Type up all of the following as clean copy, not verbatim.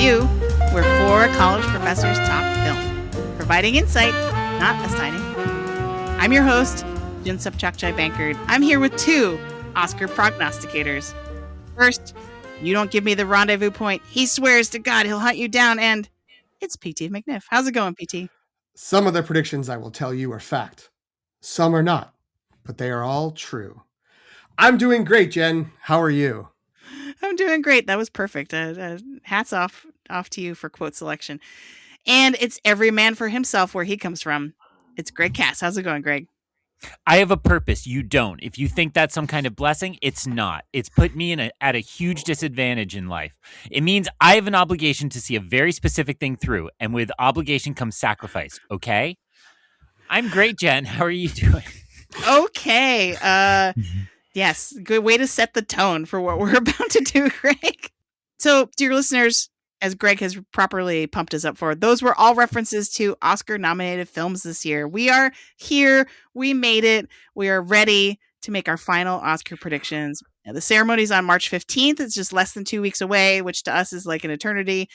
Review, where 4 college professors talk film, providing insight, not assigning. I'm your host, Jin Subchakchai Bankard. I'm here with 2 Oscar prognosticators. First, you don't give me the rendezvous point. He swears to God he'll hunt you down, and it's PT McNiff. How's it going, PT? Some of the predictions I will tell you are fact. Some are not, but they are all true. I'm doing great, Jen. How are you? I'm doing great. That was perfect. Hats off to you for quote selection. And it's every man for himself where he comes from. It's Greg Cass. How's it going, Greg? I have a purpose. You don't. If you think that's some kind of blessing, it's not. It's put me at a huge disadvantage in life. It means I have an obligation to see a very specific thing through, and with obligation comes sacrifice, okay? I'm great, Jen. How are you doing? Okay. Yes, good way to set the tone for what we're about to do, Greg. So, dear listeners, as Greg has properly pumped us up for, those were all references to Oscar-nominated films this year. We are here. We made it. We are ready to make our final Oscar predictions. Now, the ceremony's on March 15th. It's just less than 2 weeks away, which to us is like an eternity.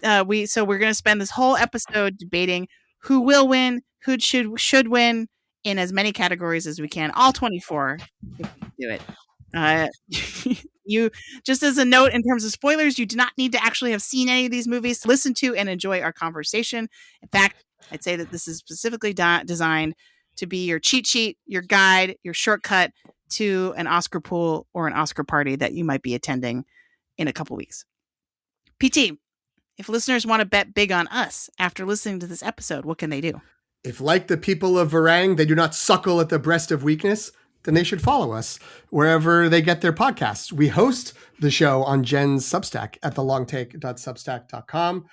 We're going to spend this whole episode debating who will win, who should win in as many categories as we can. All 24. If we do it. You, just as a note in terms of spoilers, you do not need to actually have seen any of these movies to listen to and enjoy our conversation. In fact, I'd say that this is specifically designed to be your cheat sheet, your guide, your shortcut to an Oscar pool or an Oscar party that you might be attending in a couple weeks. PT, if listeners want to bet big on us after listening to this episode, what can they do? If, like the people of Varang, they do not suckle at the breast of weakness, then they should follow us wherever they get their podcasts. We host the show on Jen's Substack at thelongtake.substack.com.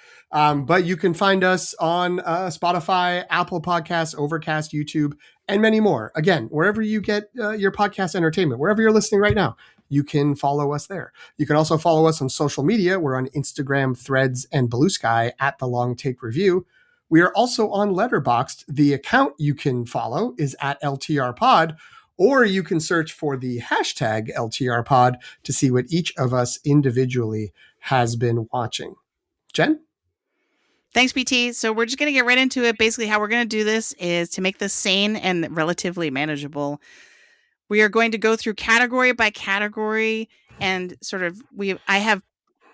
But you can find us on Spotify, Apple Podcasts, Overcast, YouTube, and many more. Again, wherever you get your podcast entertainment, wherever you're listening right now, you can follow us there. You can also follow us on social media. We're on Instagram, Threads, and Blue Sky at The Long Take Review. We are also on Letterboxd. The account you can follow is at LTR Pod, or you can search for the hashtag LTR Pod to see what each of us individually has been watching. Jen? Thanks, PT. So we're just going to get right into it. Basically, how we're going to do this is to make this sane and relatively manageable. We are going to go through category by category and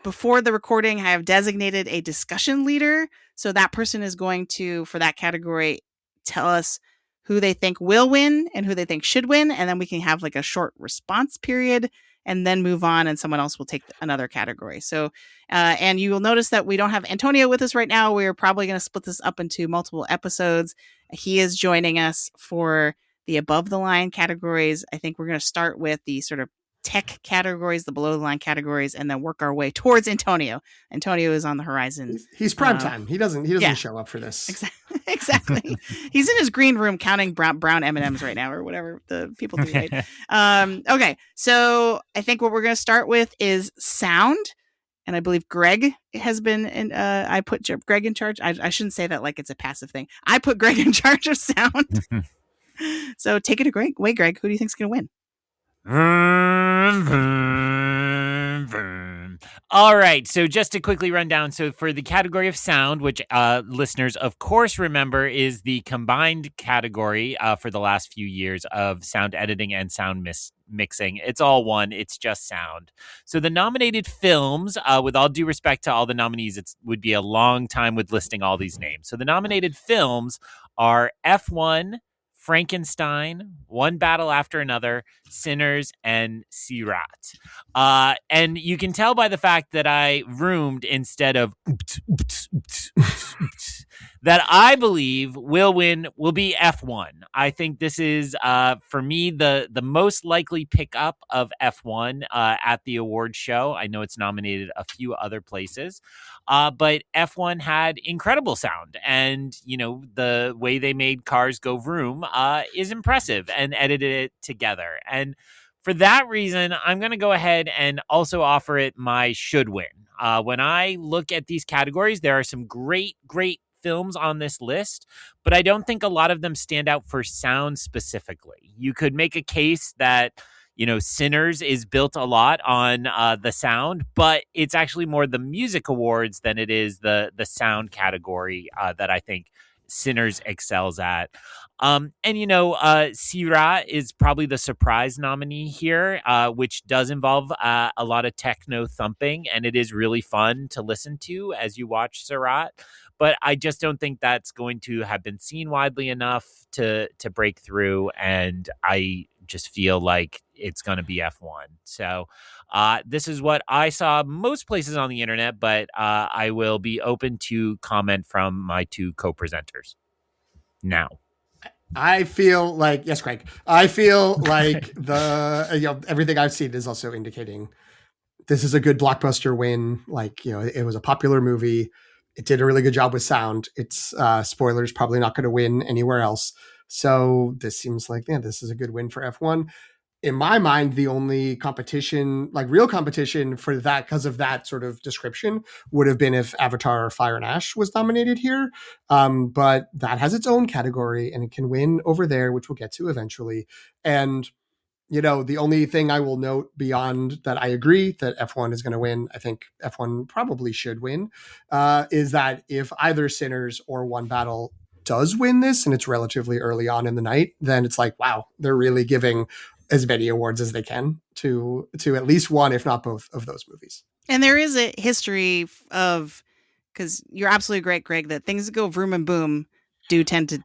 before the recording, I have designated a discussion leader. So that person is going to, for that category, tell us who they think will win and who they think should win. And then we can have like a short response period and then move on and someone else will take another category. So, and you will notice that we don't have Antonio with us right now. We're probably going to split this up into multiple episodes. He is joining us for the above the line categories. I think we're going to start with the sort of tech categories, the below the line categories, and then work our way towards Antonio. Antonio is on the horizon. He's prime time. He doesn't show up for this. Exactly. He's in his green room counting brown M&Ms right now, or whatever the people do. Right? Okay. So I think what we're going to start with is sound. And I believe Greg has been I put Greg in charge. I shouldn't say that like it's a passive thing. I put Greg in charge of sound. So take it away, Greg. Who do you think is going to win? All right, so just to quickly run down, so for the category of sound, which listeners of course remember is the combined category for the last few years of sound editing and sound mixing. It's all one, it's just sound. So the nominated films, with all due respect to all the nominees, it would be a long time with listing all these names. So the nominated films are F1, Frankenstein, One Battle After Another, Sinners, and Sirat. And you can tell by the fact that I roomed instead of that I believe will be F1. I think this is, for me, the most likely pickup of F1 at the award show. I know it's nominated a few other places, but F1 had incredible sound. And, you know, the way they made cars go vroom is impressive and edited it together. And for that reason, I'm going to go ahead and also offer it my should win. When I look at these categories, there are some great films on this list, but I don't think a lot of them stand out for sound specifically. You could make a case that, Sinners is built a lot on the sound, but it's actually more the music awards than it is the sound category that I think Sinners excels at. Sira is probably the surprise nominee here, which does involve a lot of techno thumping, and it is really fun to listen to as you watch Sirat. But I just don't think that's going to have been seen widely enough to break through, and I just feel like it's going to be F1. So this is what I saw most places on the internet, but I will be open to comment from my two co-presenters now. I feel like, yes, Craig, I feel like everything I've seen is also indicating this is a good blockbuster win. Like, it was a popular movie. It did a really good job with sound. It's spoilers, probably not going to win anywhere else. So this seems like, this is a good win for F1. In my mind, the only competition, like real competition for that, because of that sort of description, would have been if Avatar Fire and Ash was nominated here. But that has its own category and it can win over there, which we'll get to eventually. And the only thing I will note beyond that I agree that F1 is going to win, I think F1 probably should win, is that if either Sinners or One Battle does win this, and it's relatively early on in the night, then it's like, wow, they're really giving as many awards as they can to at least one, if not both, of those movies. And there is a history of, because you're absolutely great, Greg, that things that go vroom and boom do tend to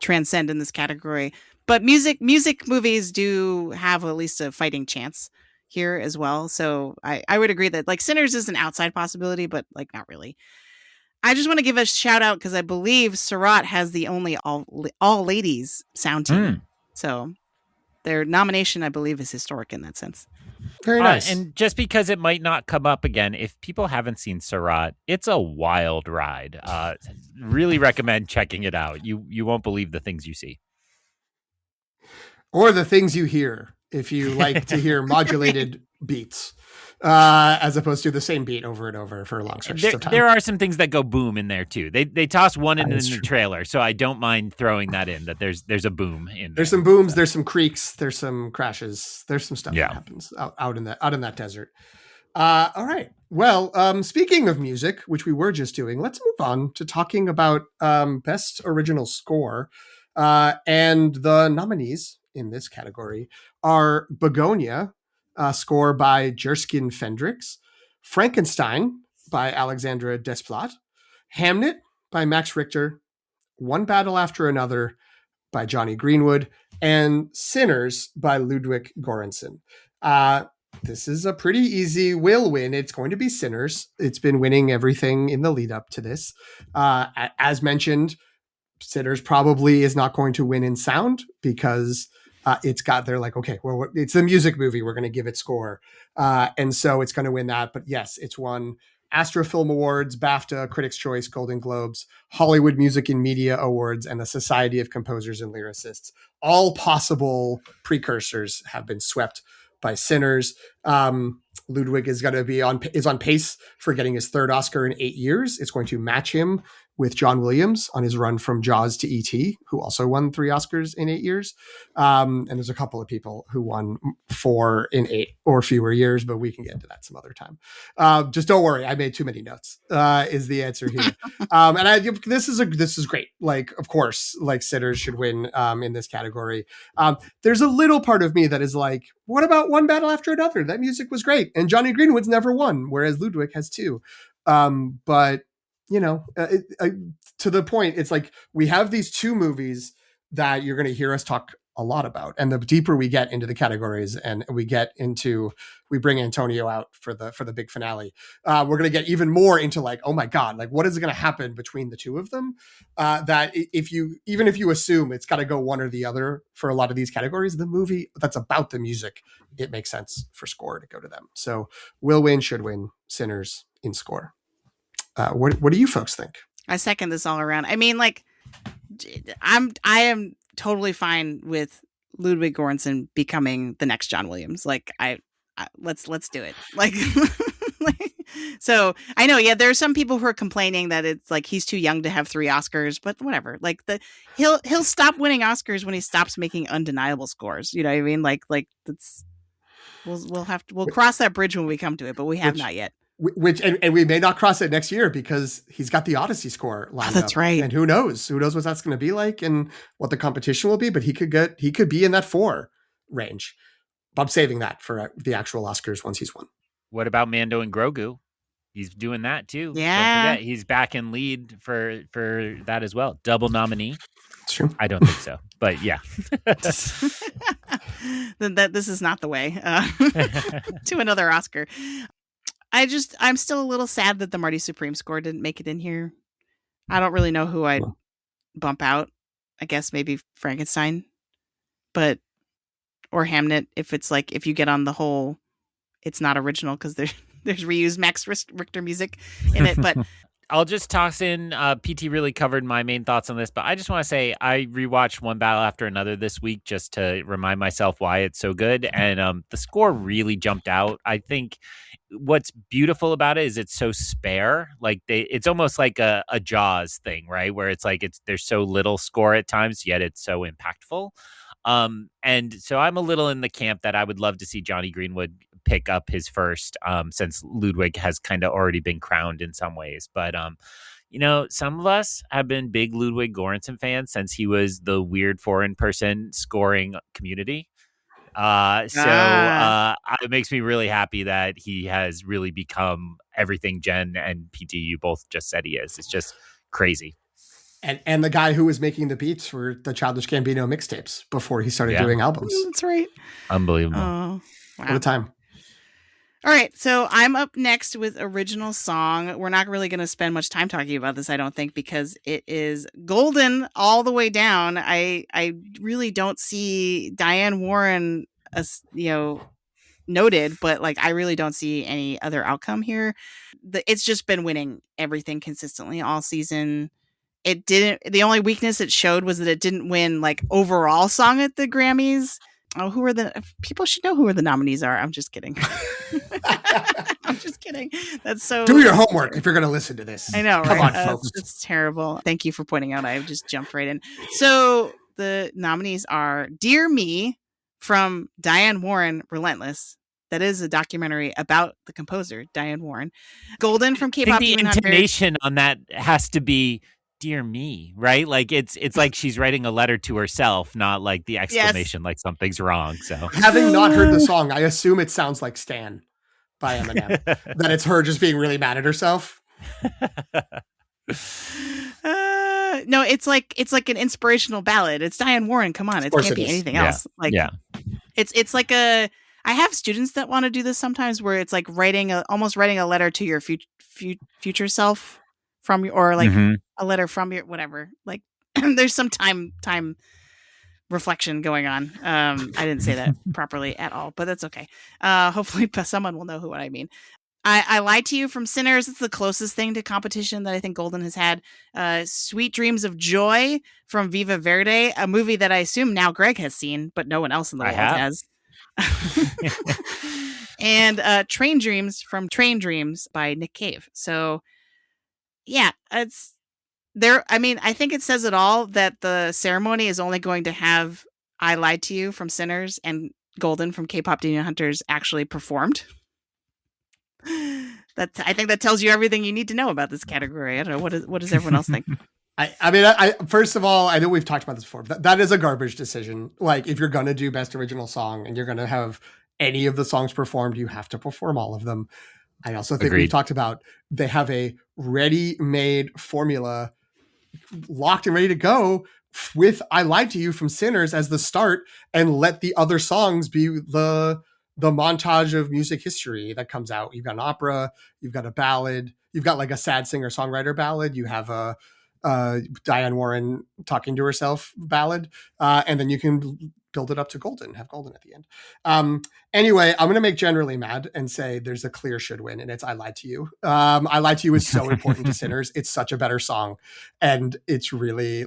transcend in this category. But music movies do have at least a fighting chance here as well. So I would agree that like Sinners is an outside possibility, but like not really. I just want to give a shout out because I believe Sirat has the only all ladies sound team. So their nomination, I believe, is historic in that sense. Very nice. And just because it might not come up again, if people haven't seen Sirat, it's a wild ride. Really recommend checking it out. You won't believe the things you see. Or the things you hear, if you like to hear modulated beats, as opposed to the same beat over and over for long stretches of time. There are some things that go boom in there too. They toss one in the trailer, so I don't mind throwing that in. That there's a boom in there. There's some booms, there's some creaks, there's some crashes, there's some stuff that happens out in that desert. All right. Well, speaking of music, which we were just doing, let's move on to talking about best original score, and the nominees in this category are Begonia, score by Jerskin Fendrix, Frankenstein by Alexandra Desplat, Hamnet by Max Richter, One Battle After Another by Johnny Greenwood, and Sinners by Ludwig Göransson. This is a pretty easy will win. It's going to be Sinners. It's been winning everything in the lead up to this. As mentioned, Sinners probably is not going to win in sound because they're like, okay, well, it's the music movie. We're going to give it score. And so it's going to win that. But yes, it's won Astra Film Awards, BAFTA, Critics' Choice, Golden Globes, Hollywood Music and Media Awards, and the Society of Composers and Lyricists. All possible precursors have been swept by Sinners. Ludwig is going to be on pace for getting his third Oscar in 8 years. It's going to match him with John Williams on his run from Jaws to E.T., who also won 3 Oscars in 8 years. And there's a couple of people who won 4 in 8 or fewer years, but we can get into that some other time. Just don't worry, I made too many notes, is the answer here. This is great. Like, of course, like Sinners should win in this category. There's a little part of me that is like, what about One Battle After Another? That music was great. And Johnny Greenwood's never won, whereas Ludwig has 2. But to the point, it's like we have these 2 movies that you're going to hear us talk a lot about, and the deeper we get into the categories and we bring Antonio out for the big finale, we're going to get even more into like, oh my god, like what is going to happen between the 2 of them, that if you assume it's got to go one or the other for a lot of these categories, the movie that's about the music, it makes sense for score to go to them. So will win, should win, Sinners in score. What do you folks think? I second this all around. I mean, like, I am totally fine with Ludwig Göransson becoming the next John Williams. Like, let's do it. Like, so I know, yeah, there are some people who are complaining that it's like he's too young to have 3 Oscars, but whatever. Like he'll stop winning Oscars when he stops making undeniable scores. You know what I mean? Like that's We'll cross that bridge when we come to it, but we have not yet. And we may not cross it next year because he's got the Odyssey score lined up. That's right. And who knows what that's going to be like and what the competition will be, but he could be in that 4 range. I'm saving that for the actual Oscars once he's won. What about Mando and Grogu? He's doing that too. Yeah. Don't forget, he's back in lead for that as well. Double nominee. It's true. I don't think so, but yeah. This is not the way to another Oscar. I'm still a little sad that the Marty Supreme score didn't make it in here. I don't really know who I'd bump out. I guess maybe Frankenstein, or Hamnet if you get on the whole, it's not original because there's reused Max Richter music in it. But I'll just toss in, PT really covered my main thoughts on this, but I just want to say I rewatched One Battle After Another this week just to remind myself why it's so good. And the score really jumped out. I think what's beautiful about it is it's so spare. Like it's almost like a Jaws thing, right? Where it's like there's so little score at times, yet it's so impactful. And so I'm a little in the camp that I would love to see Johnny Greenwood pick up his first, since Ludwig has kind of already been crowned in some ways. But, some of us have been big Ludwig Göransson fans since he was the weird foreign person scoring Community. It makes me really happy that he has really become everything Jen and PT, you both just said he is. It's just crazy. And the guy who was making the beats for the Childish Gambino mixtapes before he started doing albums. That's right. Unbelievable. Oh, wow. What a time. All right, so I'm up next with original song. We're not really going to spend much time talking about this, I don't think, because it is golden all the way down. I really don't see Diane Warren as, noted, but I really don't see any other outcome here. It's just been winning everything consistently all season. It didn't. The only weakness it showed was that it didn't win overall song at the Grammys. Oh, people should know who the nominees are. I'm just kidding. I'm just kidding. That's so. Do your homework if you're going to listen to this. I know, right? Come on, folks. It's terrible. Thank you for pointing out. I just jumped right in. So the nominees are Dear Me from Diane Warren, Relentless. That is a documentary about the composer, Diane Warren. Golden from K-pop. The intonation on that has to be Dear Me, right? It's like she's writing a letter to herself, not like the exclamation like something's wrong. So having not heard the song, I assume it sounds like Stan by Eminem. That it's her just being really mad at herself. No, it's like an inspirational ballad. It's Diane Warren. Come on, it can't be anything else. It's like I have students that want to do this sometimes, where it's like almost writing a letter to your future self from your, or a letter from your whatever. There's some time reflection going on. I didn't say that properly at all, but that's okay. Hopefully someone will know what I mean. I Lied to You from Sinners. It's the closest thing to competition that I think Golden has had. Sweet Dreams of Joy from Viva Verde, a movie that I assume now Greg has seen, but no one else in the world has. And Train Dreams from Train Dreams by Nick Cave. So yeah, it's there. I mean, I think it says it all that the ceremony is only going to have I Lied to You from Sinners and Golden from K-pop Demon Hunters actually performed. I think that tells you everything you need to know about this category. I don't know. What does everyone else think? I first of all, I know we've talked about this before. That is a garbage decision. If you're going to do best original song and you're going to have any of the songs performed, you have to perform all of them. I also think we've talked about they have a ready-made formula locked and ready to go with I Lied to You from Sinners as the start, and let the other songs be the montage of music history that comes out. You've got an opera, you've got a ballad, you've got a sad singer-songwriter ballad, you have a Diane Warren talking to herself ballad, and then you can build it up to Golden, have Golden at the end. Anyway, I'm going to make Jen really mad and say there's a clear should win, and it's I Lied to You. I Lied to You is so important to Sinners. It's such a better song, and it's really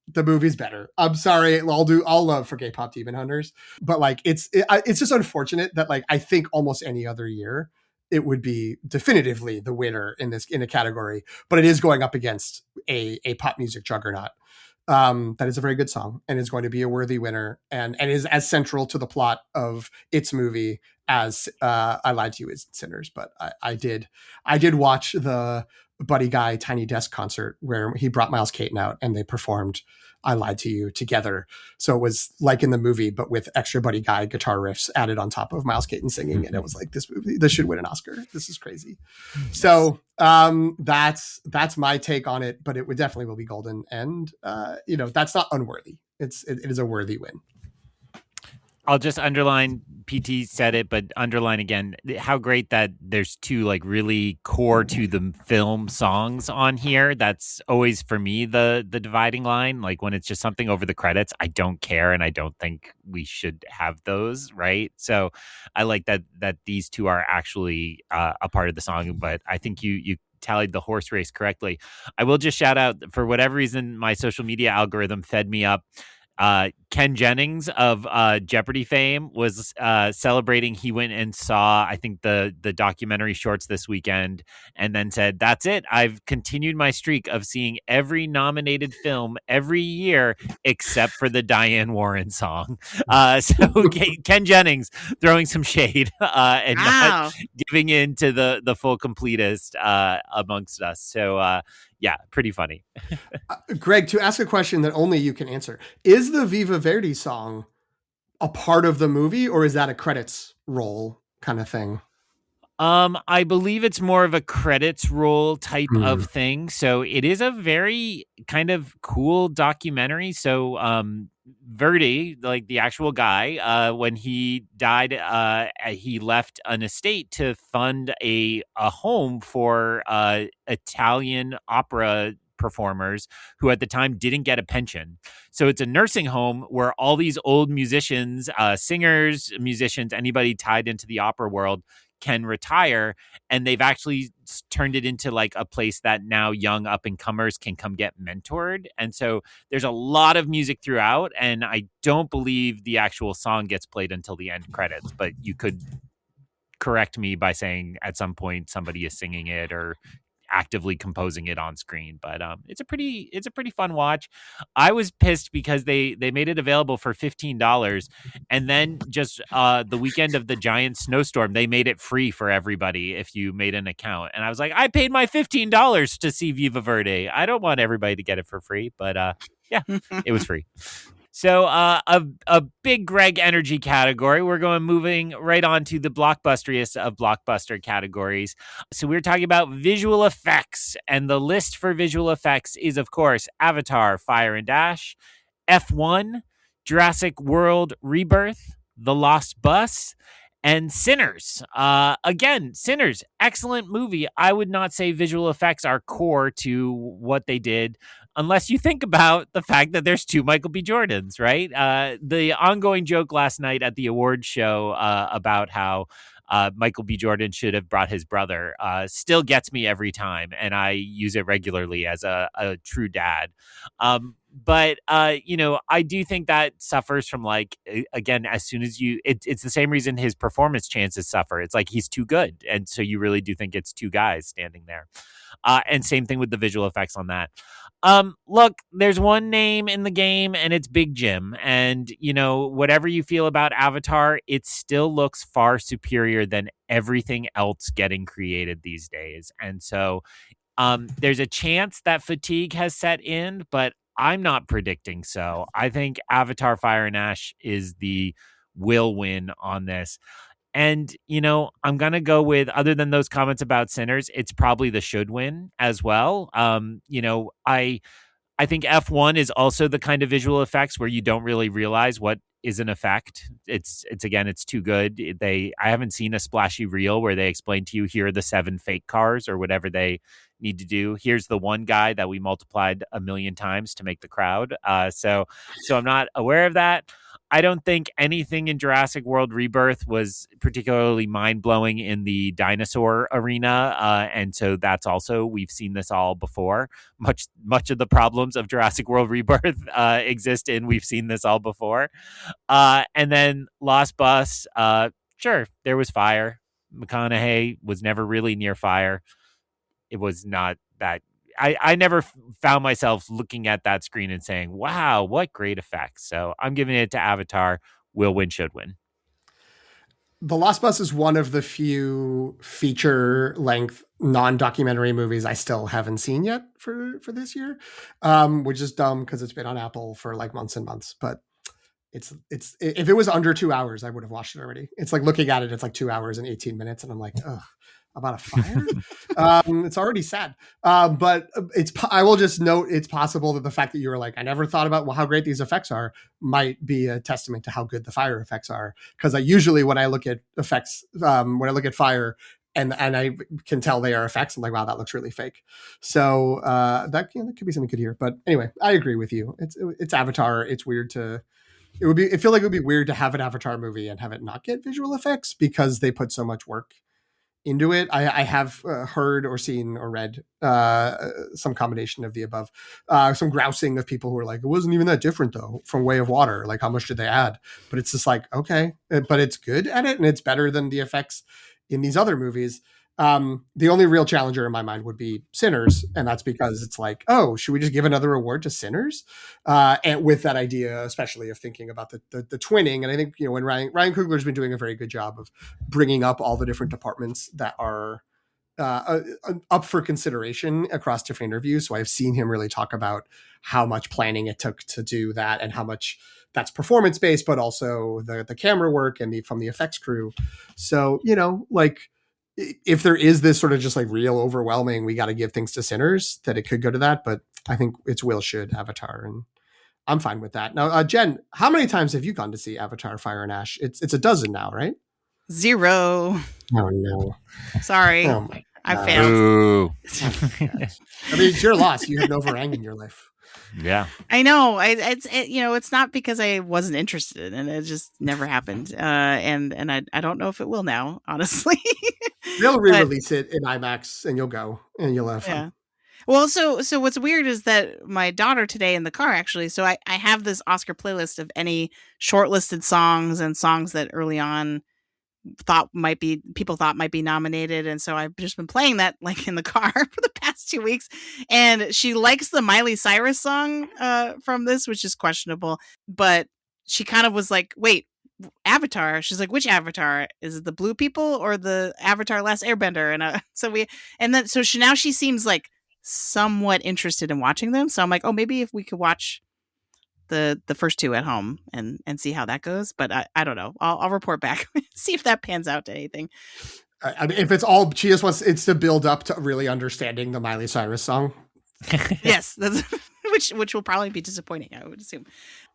the movie's better. I'm sorry, I'll love for K-pop Demon Hunters, but it's just unfortunate that I think almost any other year it would be definitively the winner in a category, but it is going up against a pop music juggernaut. That is a very good song and is going to be a worthy winner and is as central to the plot of its movie as I Lied to You is Sinners, but I did watch the Buddy Guy Tiny Desk concert where he brought Miles Caton out and they performed I Lied to You together. So it was like in the movie, but with extra Buddy Guy guitar riffs added on top of Miles Caton singing. And it was like, this should win an Oscar. This is crazy. So that's my take on it, but it would definitely will be golden. And that's not unworthy. It is a worthy win. I'll just underline, PT said it, but underline again, how great that there's two like really core to the film songs on here. That's always for me the dividing line. Like when it's just something over the credits, I don't care, and I don't think we should have those, right? So I like that these two are actually a part of the song, but I think you tallied the horse race correctly. I will just shout out, for whatever reason, my social media algorithm fed me up. Ken Jennings of Jeopardy fame was celebrating. He went and saw, I think, the documentary shorts this weekend, and then said, "That's it. I've continued my streak of seeing every nominated film every year except for the Diane Warren song." So Ken Jennings throwing some shade and not giving in to the full completist amongst us. So yeah, pretty funny. Greg, to ask a question that only you can answer, is the Viva Verdi song a part of the movie, or is that a credits roll kind of thing? I believe it's more of a credits roll type of thing. So it is a very kind of cool documentary. So Verdi, like the actual guy, when he died, he left an estate to fund a home for Italian opera performers who at the time didn't get a pension. So it's a nursing home where all these old musicians, singers, musicians, anybody tied into the opera world can retire, and they've actually turned it into like a place that now young up and comers can come get mentored. And so there's a lot of music throughout, and I don't believe the actual song gets played until the end credits, but you could correct me by saying at some point somebody is singing it or actively composing it on screen. But it's a pretty fun watch. I was pissed because they made it available for $15, and then just the weekend of the giant snowstorm, they made it free for everybody if you made an account. And I was like, I paid my $15 to see Viva Verde. I don't want everybody to get it for free, but yeah, it was free. So a big Greg energy category. We're moving right on to the blockbusteriest of blockbuster categories. So we're talking about visual effects, and the list for visual effects is, of course, Avatar, Fire and Ash, F1, Jurassic World Rebirth, The Lost Bus, and Sinners. Again, Sinners, excellent movie. I would not say visual effects are core to what they did, unless you think about the fact that there's two Michael B. Jordans, right? The ongoing joke last night at the awards show about how Michael B. Jordan should have brought his brother still gets me every time, and I use it regularly as a true dad. But I do think that suffers from, like, again, as soon as it's the same reason his performance chances suffer. It's like he's too good. And so you really do think it's two guys standing there. And same thing with the visual effects on that. Look, there's one name in the game, and it's Big Jim. And, whatever you feel about Avatar, it still looks far superior than everything else getting created these days. And so there's a chance that fatigue has set in, but I'm not predicting so. I think Avatar, Fire and Ash is the will win on this. And, I'm going to go with, other than those comments about Sinners, it's probably the should win as well. I think F1 is also the kind of visual effects where you don't really realize what is an effect. It's too good. I haven't seen a splashy reel where they explain to you, here are the 7 fake cars or whatever they need to do. Here's the one guy that we multiplied 1 million times to make the crowd. So I'm not aware of that. I don't think anything in Jurassic World Rebirth was particularly mind-blowing in the dinosaur arena. And so that's also, we've seen this all before. Much of the problems of Jurassic World Rebirth exist in we've seen this all before. And then Lost Bus, sure, there was fire. McConaughey was never really near fire. It was not that. I never found myself looking at that screen and saying, wow, what great effects. So I'm giving it to Avatar. Will win, should win. The Lost Bus is one of the few feature length non-documentary movies I still haven't seen yet for this year, which is dumb because it's been on Apple for like months and months. But it's if it was under 2 hours, I would have watched it already. It's like looking at it, it's like 2 hours and 18 minutes, and I'm like, ugh, about a fire. It's already sad. But I will just note it's possible that the fact that you were like, I never thought about how great these effects are might be a testament to how good the fire effects are. Because I usually, when I look at effects, when I look at fire and I can tell they are effects, I'm like, wow, that looks really fake. So that could be something good here. But anyway, I agree with you. It's Avatar. It's weird to. I feel like it would be weird to have an Avatar movie and have it not get visual effects because they put so much work into it. I have heard or seen or read some combination of the above, some grousing of people who are like, it wasn't even that different though from Way of Water. Like, how much did they add? But it's just like, okay, but it's good at it and it's better than the effects in these other movies. The only real challenger in my mind would be Sinners, and that's because it's like, oh, should we just give another award to Sinners? And with that idea, especially of thinking about the twinning, and I think when Ryan Coogler's been doing a very good job of bringing up all the different departments that are up for consideration across different interviews. So I've seen him really talk about how much planning it took to do that, and how much that's performance based, but also the camera work and from the effects crew. So like, if there is this sort of just like real overwhelming, we got to give things to Sinners, that it could go to that. But I think it's should Avatar, and I'm fine with that. Now, Jen, how many times have you gone to see Avatar: Fire and Ash? It's a dozen now, right? 0. Oh no, sorry, oh my I failed. Ooh. I mean, it's your loss. You had no Varang in your life. Yeah, I know. It's not because I wasn't interested, and it just never happened. And I don't know if it will now, honestly. They'll re-release it in IMAX, and you'll go, and you'll have fun. Yeah. Well, so what's weird is that my daughter today in the car, actually, so I have this Oscar playlist of any shortlisted songs and songs that early on people thought might be nominated, and so I've just been playing that like in the car for the past 2 weeks, and she likes the Miley Cyrus song from this, which is questionable, but she kind of was like, wait, Avatar? She's like, which Avatar? Is it the blue people or the Avatar Last Airbender? And so she seems like somewhat interested in watching them, so I'm like, oh, maybe if we could watch the first 2 at home and see how that goes. But I don't know. I'll report back, see if that pans out to anything. I mean, if it's all she just wants, it's to build up to really understanding the Miley Cyrus song. Yes, that's which will probably be disappointing, I would assume.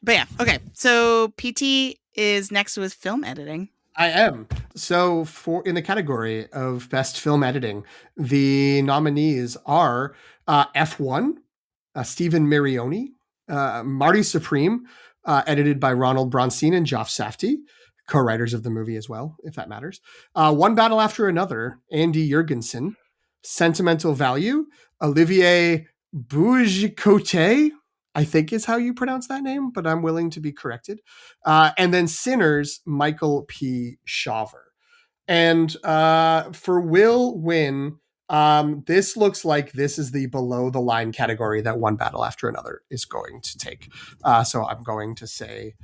But yeah, okay. So PT is next with film editing. I am. So in the category of best film editing, the nominees are F1, Stephen Marioni, Marty Supreme, edited by Ronald Bronstein and Joff Safdie, co-writers of the movie as well, if that matters. One Battle After Another, Andy Jurgensen. Sentimental Value, Olivier Boujcote, I think is how you pronounce that name, but I'm willing to be corrected. And then Sinners, Michael P. Shaver. And for Will Win, this looks like this is the below the line category that One Battle After Another is going to take. So I'm going to say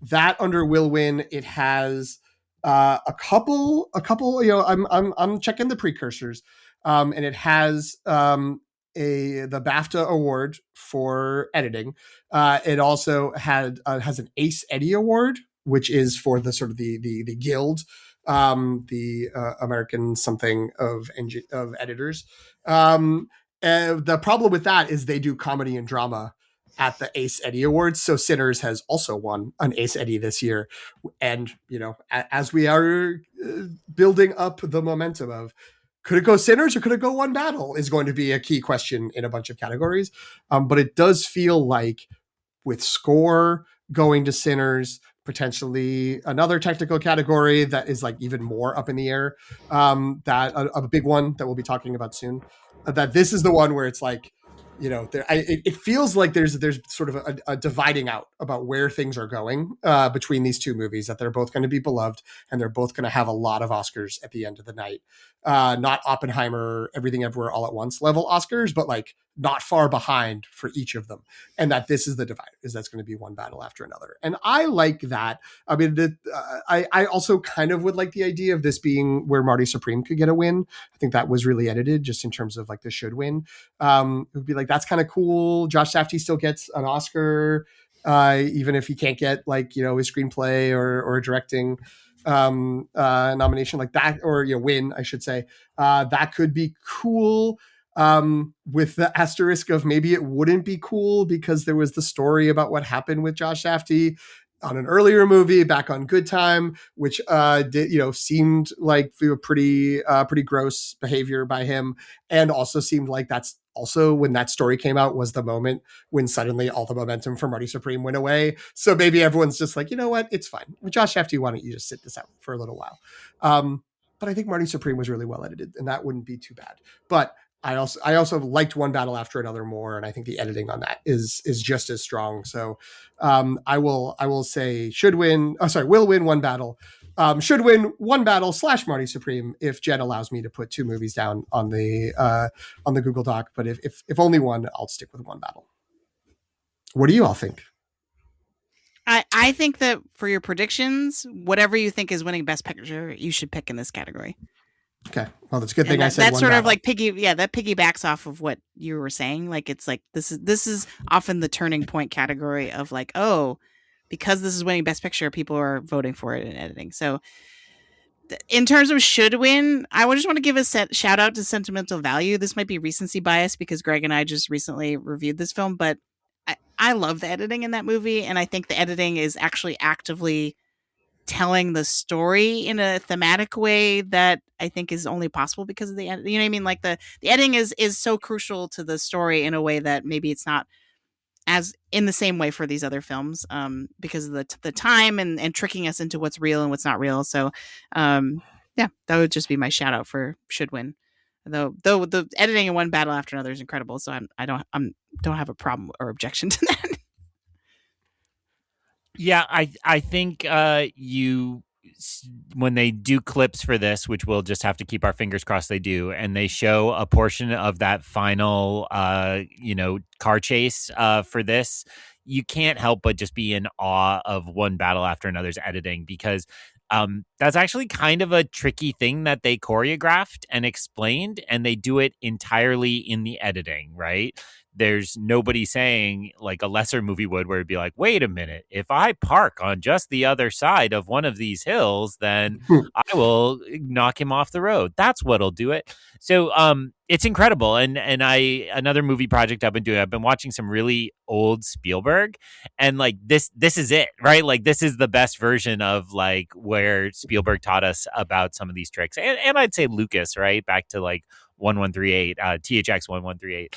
that under Will Win, it has a couple. I'm checking the precursors, and it has the BAFTA award for editing. It also has an Ace Eddie award, which is for the sort of the guild. The American something of editors. The problem with that is they do comedy and drama at the Ace Eddie Awards. So Sinners has also won an Ace Eddie this year. And, as we are building up the momentum of, could it go Sinners or could it go One Battle is going to be a key question in a bunch of categories. But it does feel like with score going to Sinners, potentially another technical category that is like even more up in the air, that a big one that we'll be talking about soon, that this is the one where it's like, it feels like there's sort of a dividing out about where things are going between these two movies, that they're both going to be beloved and they're both going to have a lot of Oscars at the end of the night. Not Oppenheimer, Everything Everywhere All at Once level Oscars, but like not far behind for each of them, and that this is the divide, is that's going to be one battle after another. And I like that. I mean, I also kind of would like the idea of this being where Marty Supreme could get a win. I think that was really edited just in terms of like the should win. It would be like, that's kind of cool. Josh Safdie still gets an Oscar, even if he can't get like, you know, his screenplay or directing nomination like that, or, you know, win, I should say. That could be cool. With the asterisk of maybe it wouldn't be cool because there was the story about what happened with Josh Safdie on an earlier movie back on Good Time, which did, you know, seemed like pretty gross behavior by him, and also seemed like that's also when that story came out was the moment when suddenly all the momentum for Marty Supreme went away. So maybe everyone's just like, you know what, it's fine. With Josh Safdie, why don't you just sit this out for a little while? But I think Marty Supreme was really well edited, and that wouldn't be too bad. But I also liked One Battle After Another more, and I think the editing on that is just as strong. So I will say will win One Battle. Should win One Battle / Marty Supreme if Jen allows me to put 2 movies down on the Google Doc. But if only one, I'll stick with One Battle. What do you all think? I think that for your predictions, whatever you think is winning Best Picture, you should pick in this category. Okay, well, that's a good thing. I said that's sort battle. of like that piggybacks off of what you were saying. Like, it's like this is often the turning point category of like, oh, because this is winning Best Picture, people are voting for it in editing. So in terms of should win, I just want to give a shout out to Sentimental Value. This might be recency bias because Greg and I just recently reviewed this film, but I love the editing in that movie, and I think the editing is actually actively telling the story in a thematic way that I think is only possible because of the edit. You know what I mean? Like the editing is so crucial to the story in a way that maybe it's not as in the same way for these other films, because of the time and tricking us into what's real and what's not real. So yeah, that would just be my shout out for should win. Though the editing in One Battle After Another is incredible, so I don't have a problem or objection to that. Yeah, I think when they do clips for this, which we'll just have to keep our fingers crossed they do, and they show a portion of that final car chase for this, you can't help but just be in awe of One Battle After Another's editing, because that's actually kind of a tricky thing that they choreographed and explained, and they do it entirely in the editing, right? There's nobody saying like a lesser movie would, where it'd be like, wait a minute, if I park on just the other side of one of these hills, then I will knock him off the road. That's what'll do it. So it's incredible. And another movie project I've been watching some really old Spielberg, and like this is it, right? Like this is the best version of like where Spielberg taught us about some of these tricks. And I'd say Lucas, right? Back to like 1138, THX 1138.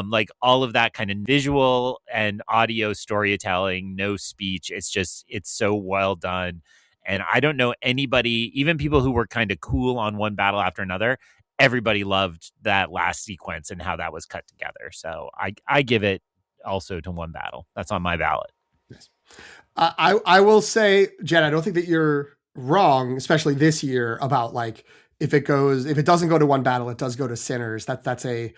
Like all of that kind of visual and audio storytelling, no speech. It's so well done. And I don't know anybody, even people who were kind of cool on One Battle After Another, everybody loved that last sequence and how that was cut together. So I give it also to One Battle. That's on my ballot. Yes. I will say, Jen, I don't think that you're wrong, especially this year, about like, if it doesn't go to One Battle, it does go to Sinners. That's a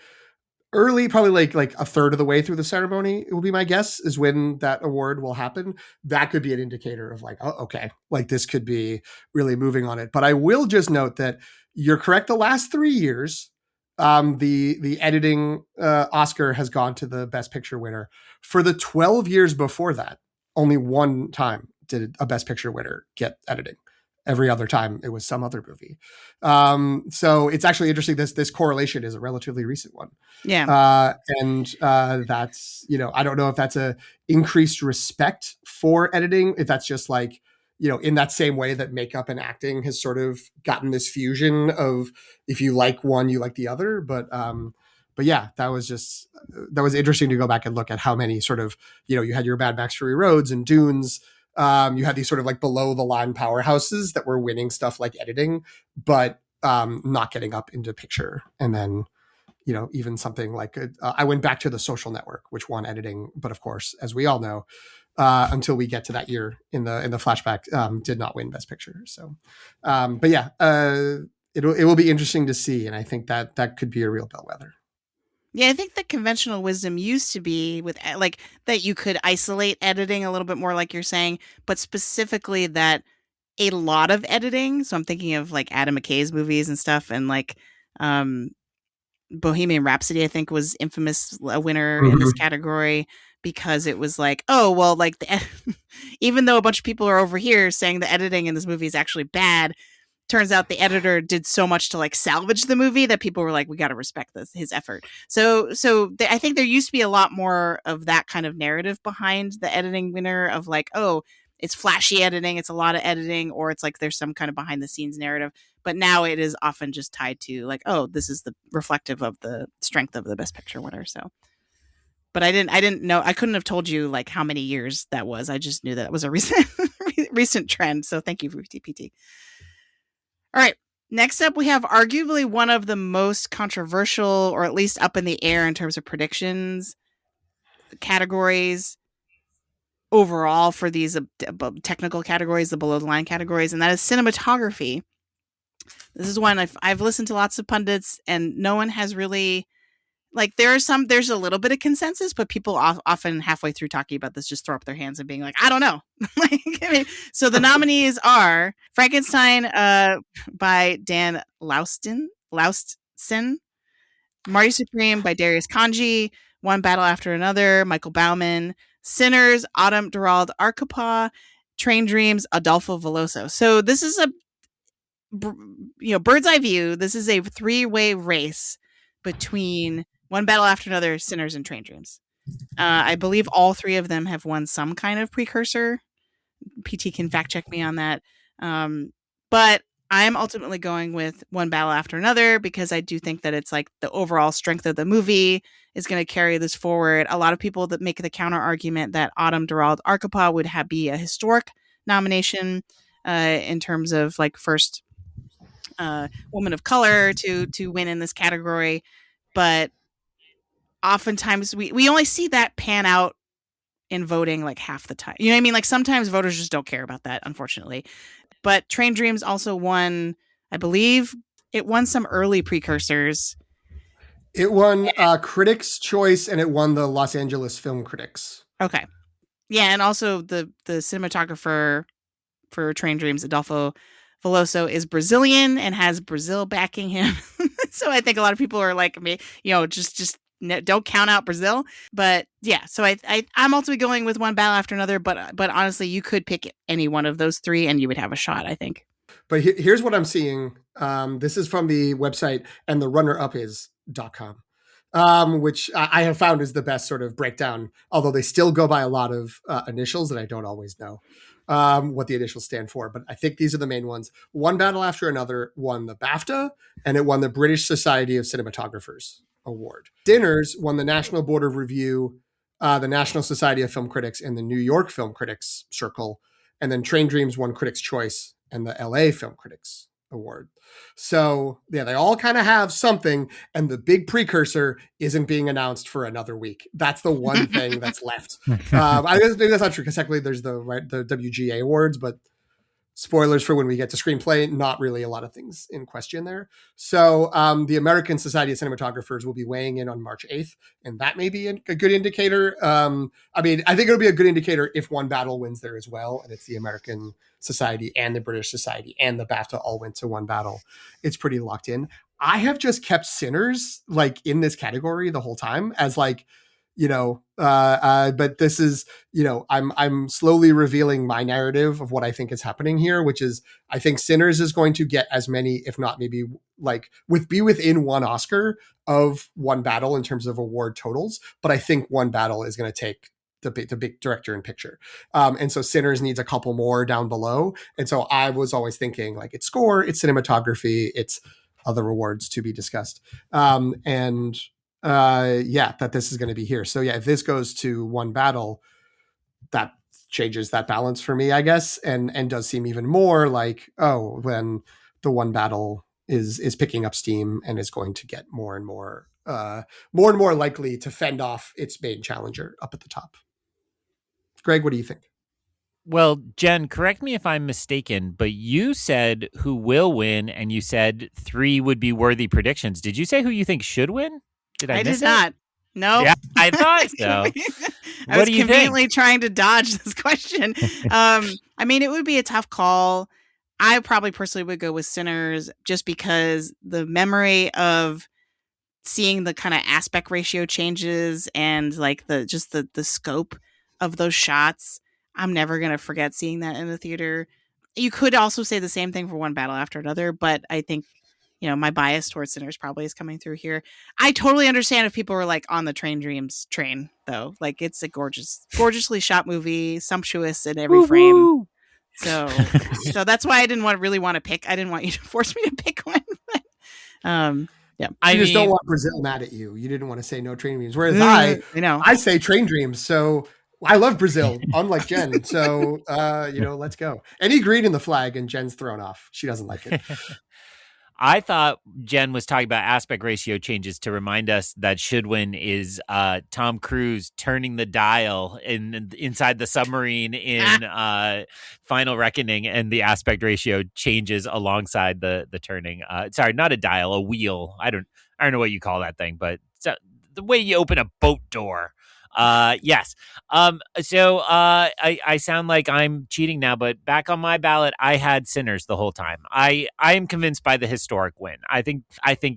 early, probably like a third of the way through the ceremony, it will be my guess, is when that award will happen. That could be an indicator of like, oh, okay, like this could be really moving on it. But I will just note that you're correct. The last 3 years, the editing Oscar has gone to the Best Picture winner. For the 12 years before that, only one time did a Best Picture winner get editing. Every other time it was some other movie. So it's actually interesting. This correlation is a relatively recent one. Yeah. That's, I don't know if that's a increased respect for editing, if that's just like, in that same way that makeup and acting has sort of gotten this fusion of if you like one, you like the other. But yeah, that was interesting to go back and look at how many sort of, you had your Mad Max Fury Roads and Dunes. You had these sort of like below the line powerhouses that were winning stuff like editing, but not getting up into picture. And then, even something like I went back to The Social Network, which won editing, but of course, as we all know, until we get to that year in the flashback, did not win Best Picture. So, but yeah, it will be interesting to see, and I think that could be a real bellwether. Yeah, I think the conventional wisdom used to be with like that you could isolate editing a little bit more, like you're saying, but specifically that a lot of editing. So I'm thinking of like Adam McKay's movies and stuff, and like um, Bohemian Rhapsody, I think, was infamous a winner in this category because it was like, oh well, like even though a bunch of people are over here saying the editing in this movie is actually bad, turns out the editor did so much to like salvage the movie that people were like, we got to respect his effort. I think there used to be a lot more of that kind of narrative behind the editing winner of like, oh, it's flashy editing, it's a lot of editing, or it's like there's some kind of behind the scenes narrative. But now it is often just tied to like, oh, this is the reflective of the strength of the best picture winner. So, but I didn't know, I couldn't have told you like how many years that was. I just knew that it was a recent trend. So thank you for TPT. All right. Next up, we have arguably one of the most controversial, or at least up in the air in terms of predictions, categories overall for these technical categories, the below the line categories, and that is cinematography. This is one I've listened to lots of pundits, and no one has really, like, there's a little bit of consensus, but people often halfway through talking about this just throw up their hands and being like, I don't know. So the nominees are Frankenstein by Dan Laustsen, Marty Supreme by Darius Kanji, One Battle After Another, Michael Bauman, Sinners, Autumn Durald Arkapaw, Train Dreams, Adolfo Veloso. So this is a bird's eye view. This is a 3-way race between One Battle After Another, Sinners, and Train Dreams. I believe all 3 of them have won some kind of precursor. PT can fact check me on that. But I am ultimately going with One Battle After Another because I do think that it's like the overall strength of the movie is going to carry this forward. A lot of people that make the counter argument that Autumn Durald Arkapaw would be a historic nomination in terms of like first woman of color to win in this category. But oftentimes we only see that pan out in voting like half the time. You know what I mean? Like sometimes voters just don't care about that, unfortunately. But Train Dreams also won, I believe it won some early precursors. It won Critics' Choice, and it won the Los Angeles Film Critics. Okay. Yeah, and also the cinematographer for Train Dreams, Adolfo Veloso, is Brazilian and has Brazil backing him. So I think a lot of people are like, just don't count out Brazil. But yeah, so I'm ultimately going with One Battle After Another, but honestly, you could pick any one of those 3 and you would have a shot, I think. But here's what I'm seeing. This is from the website, and the runner-up is .com, which I have found is the best sort of breakdown, although they still go by a lot of initials that I don't always know what the initials stand for. But I think these are the main ones. One Battle After Another won the BAFTA, and it won the British Society of Cinematographers Award. Sinners won the National Board of Review, the National Society of Film Critics, and the New York Film Critics Circle. And then Train Dreams won Critics' Choice and the LA Film Critics Award. So yeah, they all kind of have something, and the big precursor isn't being announced for another week. That's the one thing that's left. I guess maybe that's not true because technically there's the WGA awards, but spoilers for when we get to screenplay, not really a lot of things in question there. So the American Society of Cinematographers will be weighing in on March 8th, and that may be a good indicator. I think it'll be a good indicator if One Battle wins there as well, and it's the American Society and the British Society and the BAFTA all went to One Battle. It's pretty locked in. I have just kept Sinners like in this category the whole time as like, but this is, I'm slowly revealing my narrative of what I think is happening here, which is I think Sinners is going to get as many, if not maybe like be within one Oscar of One Battle in terms of award totals. But I think One Battle is going to take the big director and picture. And so Sinners needs a couple more down below. And so I was always thinking like it's score, it's cinematography, it's other awards to be discussed. That this is going to be here. So yeah, if this goes to One Battle, that changes that balance for me, I guess, and does seem even more like, when the One Battle is picking up steam and is going to get more and more likely to fend off its main challenger up at the top. Greg, what do you think? Well, Jen, correct me if I'm mistaken, but you said who will win, and you said 3 would be worthy predictions. Did you say who you think should win? Did I miss did it? not. No. Yeah, I thought so. I was conveniently trying to dodge this question. I mean, it would be a tough call. I probably personally would go with Sinners just because the memory of seeing the kind of aspect ratio changes and like the scope of those shots, I'm never going to forget seeing that in the theater. You could also say the same thing for One Battle After Another, but I think, my bias towards Sinners probably is coming through here. I totally understand if people were like on the Train Dreams train, though. Like, it's a gorgeously shot movie, sumptuous in every frame. So that's why I didn't really want to pick. I didn't want you to force me to pick one. Yeah, I just don't want Brazil mad at you. You didn't want to say no Train Dreams, whereas I say Train Dreams. So I love Brazil, unlike Jen. So let's go. Any green in the flag, and Jen's thrown off. She doesn't like it. I thought Jen was talking about aspect ratio changes to remind us that Should Win is Tom Cruise turning the dial inside the submarine in Final Reckoning, and the aspect ratio changes alongside the turning. Sorry, not a dial, a wheel. I don't know what you call that thing, but the way you open a boat door. Yes. So I sound like I'm cheating now, but back on my ballot, I had Sinners the whole time. I am convinced by the historic win. I think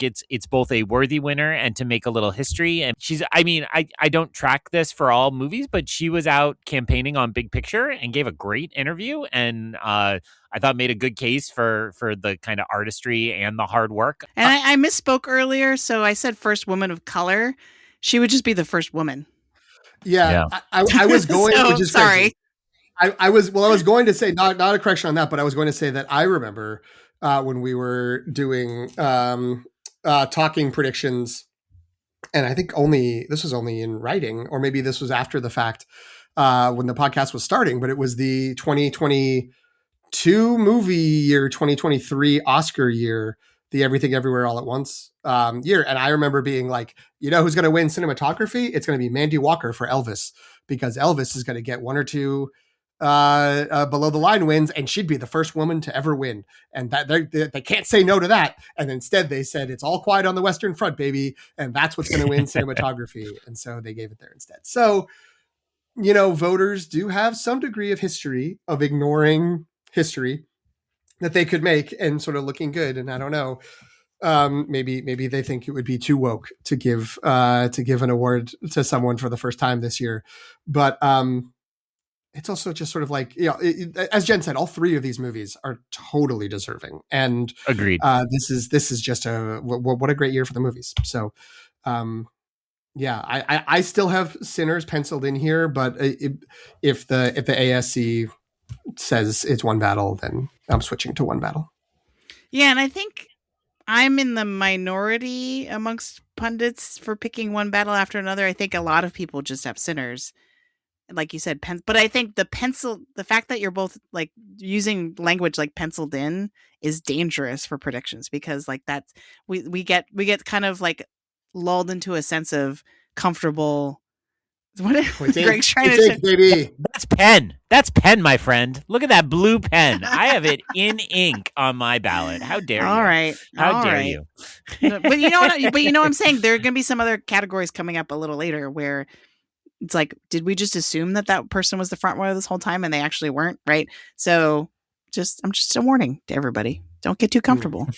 it's both a worthy winner and to make a little history. And I don't track this for all movies, but she was out campaigning on Big Picture and gave a great interview, and I thought made a good case for the kind of artistry and the hard work. And I misspoke earlier, so I said first woman of color. She would just be the first woman. Yeah. I was going to just sorry. I was going to say not a correction on that, but I was going to say that I remember when we were doing talking predictions, and I think this was only in writing, or maybe this was after the fact when the podcast was starting, but it was the 2022 movie year, 2023 Oscar year, the Everything Everywhere All at Once year. And I remember being like, who's going to win cinematography? It's going to be Mandy Walker for Elvis, because Elvis is going to get one or two below the line wins, and she'd be the first woman to ever win. And that they can't say no to that. And instead they said, it's All Quiet on the Western Front, baby. And that's what's going to win cinematography. And so they gave it there instead. So, voters do have some degree of history of ignoring history that they could make and sort of looking good. And I don't know, maybe they think it would be too woke to give an award to someone for the first time this year. But it's also just sort of like, as Jen said, all three of these movies are totally deserving. And agreed. This is just what a great year for the movies. So I still have Sinners penciled in here, but if the ASC says it's One Battle, then I'm switching to One Battle. Yeah, and I think I'm in the minority amongst pundits for picking One Battle After Another. I think a lot of people just have Sinners, like you said, but I think the fact that you're both like using language like penciled in is dangerous for predictions, because like that's we get kind of like lulled into a sense of comfortable. What Greg's trying to say, baby. That's pen, my friend. Look at that blue pen. I have it in ink on my ballot. How dare you? All right. How dare you? But you know what? I'm saying there are going to be some other categories coming up a little later where it's like, did we just assume that person was the front runner this whole time and they actually weren't? Right. So I'm just a warning to everybody. Don't get too comfortable.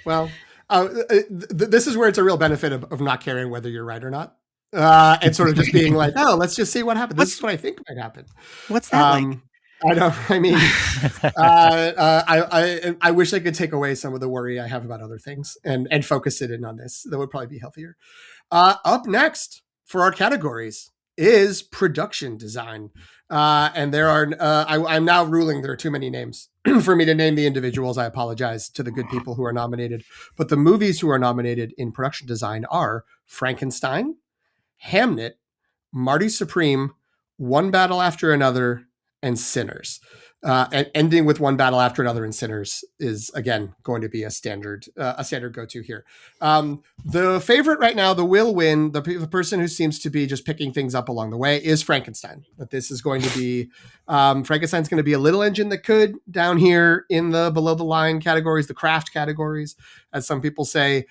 Well, this is where it's a real benefit of not caring whether you're right or not. And sort of just being like, oh, let's just see what happens. This is what I think might happen. What's that like? I don't. I mean, I wish I could take away some of the worry I have about other things and focus it in on this. That would probably be healthier. Up next for our categories is production design, and there are. I'm now ruling there are too many names for me to name the individuals. I apologize to the good people who are nominated, but the movies who are nominated in production design are Frankenstein, Hamnet, Marty Supreme, One Battle After Another, and Sinners. And ending with One Battle After Another and Sinners is, again, going to be a standard go-to here. The favorite right now, the will win, the person who seems to be just picking things up along the way is Frankenstein. But this is going to be, Frankenstein's going to be a little engine that could down here in the below the line categories, the craft categories. as some people say.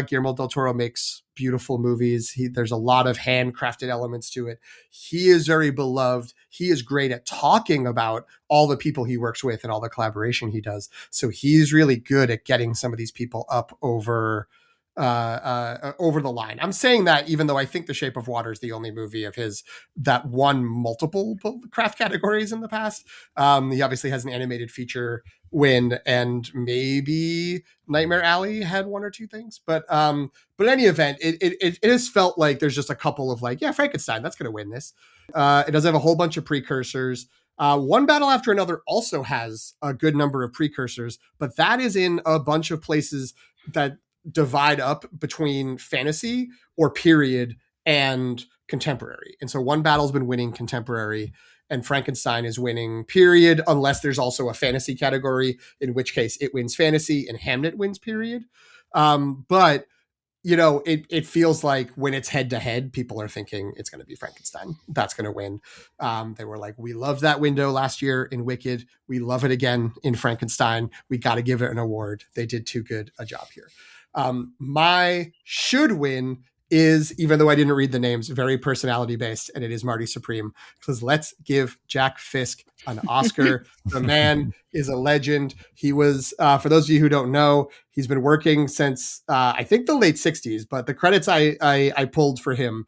Guillermo del Toro makes beautiful movies. There's a lot of handcrafted elements to it. He is very beloved. He is great at talking about all the people he works with and all the collaboration he does. So he's really good at getting some of these people up over the line. I'm saying that even though I think The Shape of Water is the only movie of his that won multiple craft categories in the past. He obviously has an animated feature win, and maybe Nightmare Alley had one or two things, but in any event, it has felt like there's just a couple of like, yeah, Frankenstein, that's going to win this. It does have a whole bunch of precursors. One Battle After Another also has a good number of precursors, but that is in a bunch of places that divide up between fantasy or period and contemporary. And so One Battle's been winning contemporary, and Frankenstein is winning period, unless there's also a fantasy category, in which case it wins fantasy and Hamnet wins period. But it feels like when it's head to head, people are thinking it's going to be Frankenstein. That's going to win. They were like, we loved that window last year in Wicked. We love it again in Frankenstein. We got to give it an award. They did too good a job here. My should win is, even though I didn't read the names, very personality based, and it is Marty Supreme, because let's give Jack Fisk an Oscar. The man is a legend. He was, for those of you who don't know, he's been working since I think the late 60s, but the credits I pulled for him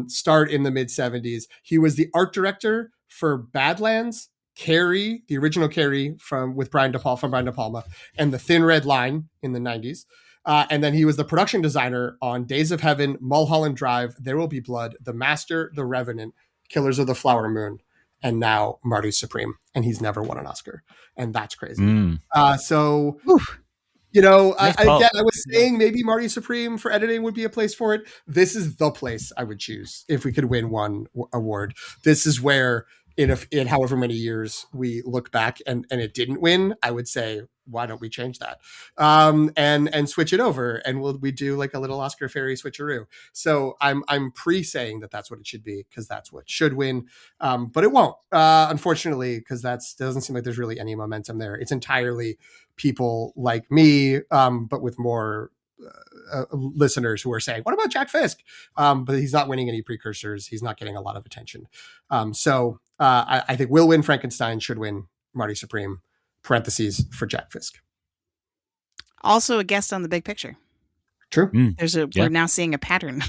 start in the mid 70s. He was the art director for Badlands, Carrie, the original Carrie from Brian De Palma, and The Thin Red Line in the 90s. And then he was the production designer on Days of Heaven, Mulholland Drive, There Will Be Blood, The Master, The Revenant, Killers of the Flower Moon, and now Marty Supreme. And he's never won an Oscar. And that's crazy. So, Nice again, I was saying maybe Marty Supreme for editing would be a place for it. This is the place I would choose if we could win one award. This is where in however many years we look back and it didn't win, I would say, why don't we change that and switch it over, and we do like a little Oscar fairy switcheroo. So I'm pre-saying that that's what it should be, because that's what should win, but it won't, unfortunately, because doesn't seem like there's really any momentum there. It's entirely people like me, but with more listeners who are saying, what about Jack Fisk? But he's not winning any precursors. He's not getting a lot of attention. So I think will win Frankenstein, should win Marty Supreme, parentheses for Jack Fisk. Also a guest on The Big Picture. True. We're now seeing a pattern.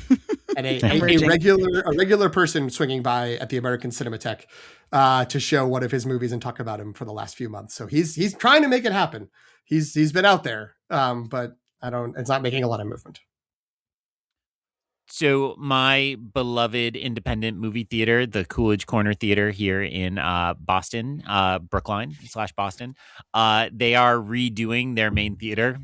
And a regular person swinging by at the American Cinematheque to show one of his movies and talk about him for the last few months. So he's trying to make it happen. He's been out there, but it's not making a lot of movement. So my beloved independent movie theater, the Coolidge Corner Theater here in Boston, Brookline/Boston, they are redoing their main theater,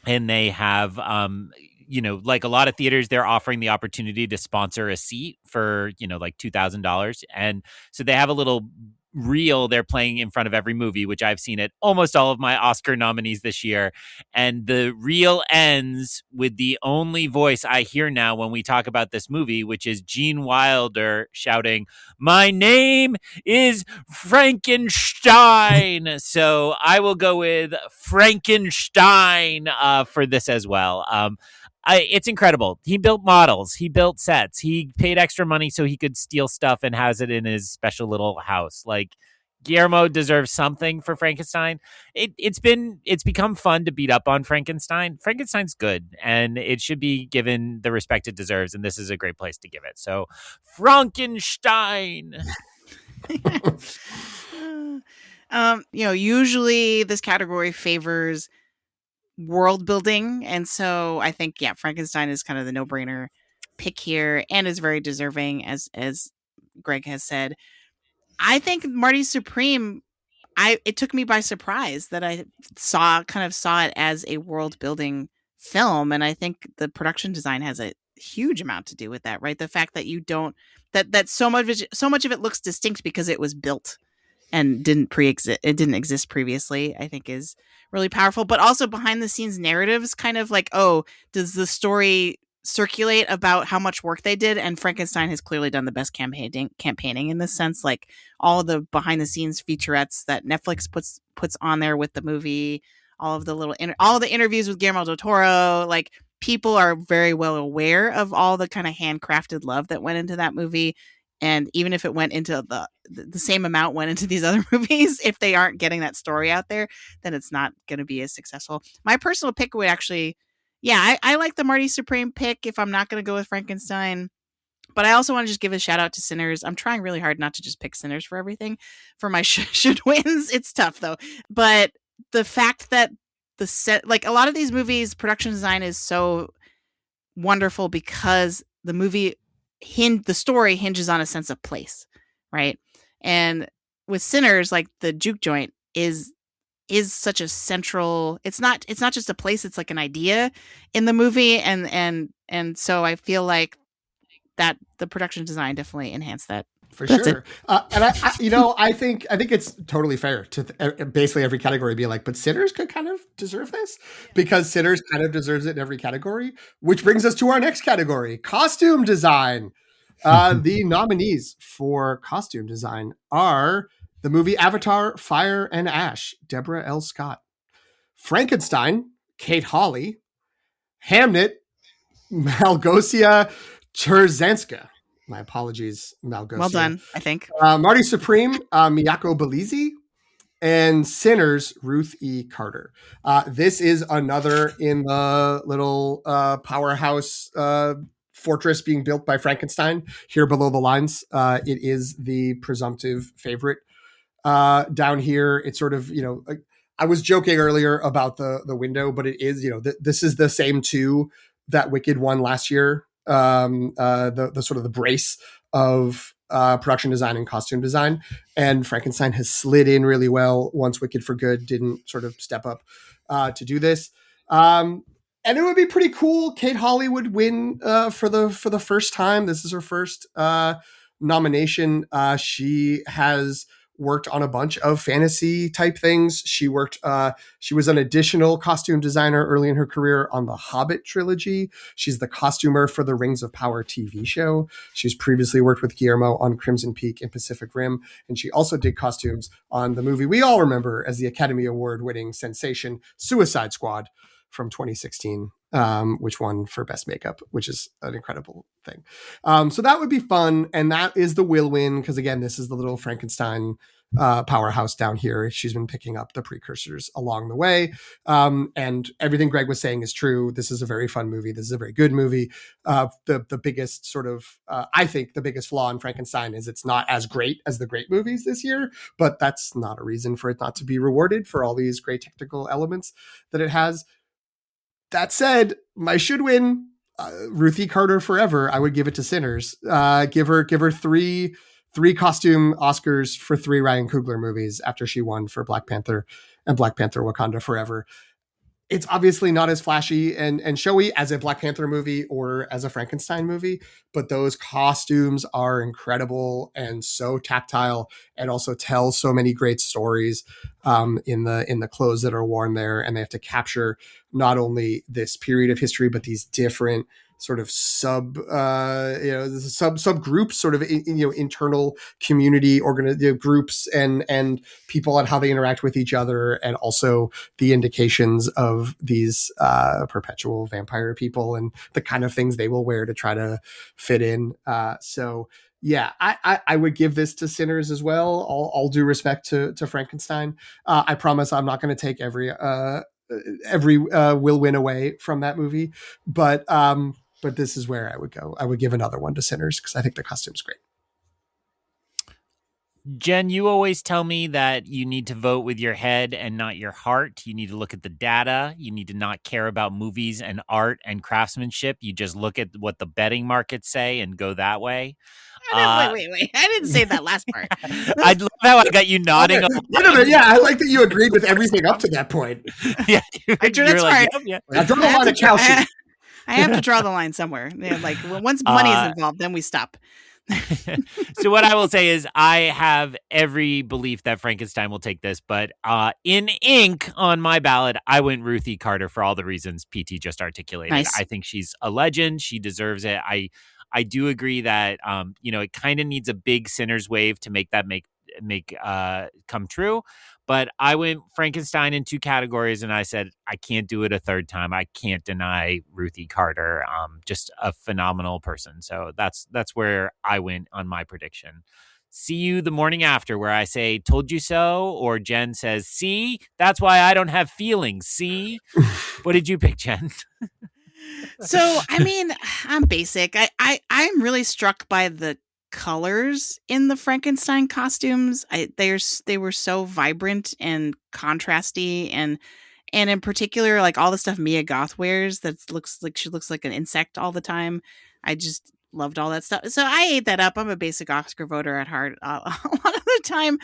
and they have, like a lot of theaters, they're offering the opportunity to sponsor a seat for, like $2,000. And so they have a little reel they're playing in front of every movie, which I've seen at almost all of my Oscar nominees this year. And the reel ends with the only voice I hear now when we talk about this movie, which is Gene Wilder shouting, "My name is Frankenstein." So I will go with Frankenstein for this as well. It's incredible. He built models. He built sets. He paid extra money so he could steal stuff and has it in his special little house. Like, Guillermo deserves something for Frankenstein. It's become fun to beat up on Frankenstein. Frankenstein's good, and it should be given the respect it deserves, and this is a great place to give it. So, Frankenstein. Usually this category favors world building, and so I think Frankenstein is kind of the no-brainer pick here, and is very deserving, as Greg has said. I think Marty Supreme, it took me by surprise that I saw it as a world building film, and I think the production design has a huge amount to do with that, right? The fact that you don't that so much of it looks distinct because it was built and didn't exist previously, I think is really powerful. But also behind the scenes narratives, kind of like, oh, does the story circulate about how much work they did? And Frankenstein has clearly done the best campaigning in this sense. Like all of the behind the scenes featurettes that Netflix puts on there with the movie, all of the all the interviews with Guillermo del Toro, like people are very well aware of all the kind of handcrafted love that went into that movie. And even if it went into the same amount went into these other movies, if they aren't getting that story out there, then it's not going to be as successful. My personal pick would actually, I like the Marty Supreme pick if I'm not going to go with Frankenstein. But I also want to just give a shout out to Sinners. I'm trying really hard not to just pick Sinners for everything for my should wins. It's tough though. But the fact that the set, like a lot of these movies, production design is so wonderful because the movie the story hinges on a sense of place, right? And with Sinners, like the juke joint is such a central. It's not just a place. It's like an idea in the movie, and so I feel like that the production design definitely enhanced that. For sure. And I think it's totally fair to basically every category be like, but Sinners could kind of deserve this because Sinners kind of deserves it in every category, which brings us to our next category, costume design. The nominees for costume design are the movie Avatar, Fire and Ash, Deborah L. Scott; Frankenstein, Kate Hawley; Hamnet, Malgosia Cherzanska. My apologies, Malgosia. Well done, I think. Marty Supreme, Miyako Belize; and Sinners, Ruth E. Carter. This is another in the little powerhouse fortress being built by Frankenstein here below the lines. It is the presumptive favorite down here. It's sort of, I was joking earlier about the window, but it is, this is the same two that Wicked won last year. The sort of the brace of production design and costume design, and Frankenstein has slid in really well once Wicked for Good didn't sort of step up to do this. And it would be pretty cool. Kate Hawley would win for the first time. This is her first nomination. She has worked on a bunch of fantasy type things. She was an additional costume designer early in her career on the Hobbit trilogy. She's the costumer for the Rings of Power TV show. She's previously worked with Guillermo on Crimson Peak and Pacific Rim. And she also did costumes on the movie we all remember as the Academy Award winning sensation Suicide Squad from 2016, which won for best makeup, which is an incredible thing. So that would be fun. And that is the will win. Cause again, this is the little Frankenstein powerhouse down here. She's been picking up the precursors along the way. And everything Greg was saying is true. This is a very fun movie. This is a very good movie. The biggest sort of, I think the biggest flaw in Frankenstein is it's not as great as the great movies this year, but that's not a reason for it not to be rewarded for all these great technical elements that it has. That said, my should win, Ruth E. Carter forever. I would give it to Sinners. Give her three costume Oscars for 3 Ryan Coogler movies after she won for Black Panther and Black Panther Wakanda Forever. It's obviously not as flashy and showy as a Black Panther movie or as a Frankenstein movie, but those costumes are incredible and so tactile and also tell so many great stories in the clothes that are worn there. And they have to capture not only this period of history, but these different sort of subgroups, sort of internal community groups and people and how they interact with each other, and also the indications of these perpetual vampire people and the kind of things they will wear to try to fit in. So yeah, I would give this to Sinners as well. All due respect to Frankenstein. I promise I'm not going to take every will win away from that movie, but this is where I would go. I would give another one to Sinners because I think the costume's great. Jen, you always tell me that you need to vote with your head and not your heart. You need to look at the data. You need to not care about movies and art and craftsmanship. You just look at what the betting markets say and go that way. Wait. I didn't say that last part. I love how I got you nodding. Yeah, I like that you agreed with everything up to that point. Yeah, I drew that's like, part. Yep. I drew the line of Chelsea. I have to draw the line somewhere. Yeah, like once money is involved, then we stop. So what I will say is I have every belief that Frankenstein will take this, but in ink on my ballot, I went Ruth E. Carter for all the reasons PT just articulated. Nice. I think she's a legend. She deserves it. I do agree that it kind of needs a big Sinners wave to make make come true. But I went Frankenstein in 2 categories, and I said I can't do it a third time. I can't deny Ruthie Carter, just a phenomenal person. So that's where I went on my prediction. See you the morning after, where I say "told you so," or Jen says, "See, that's why I don't have feelings." See, what did you pick, Jen? So, I mean, I'm basic. I'm really struck by the colors in the Frankenstein costumes. They were so vibrant and contrasty, and in particular, like all the stuff Mia Goth wears that looks like she looks like an insect all the time. I just loved all that stuff. So I ate that up. I'm a basic Oscar voter at heart a lot of the time.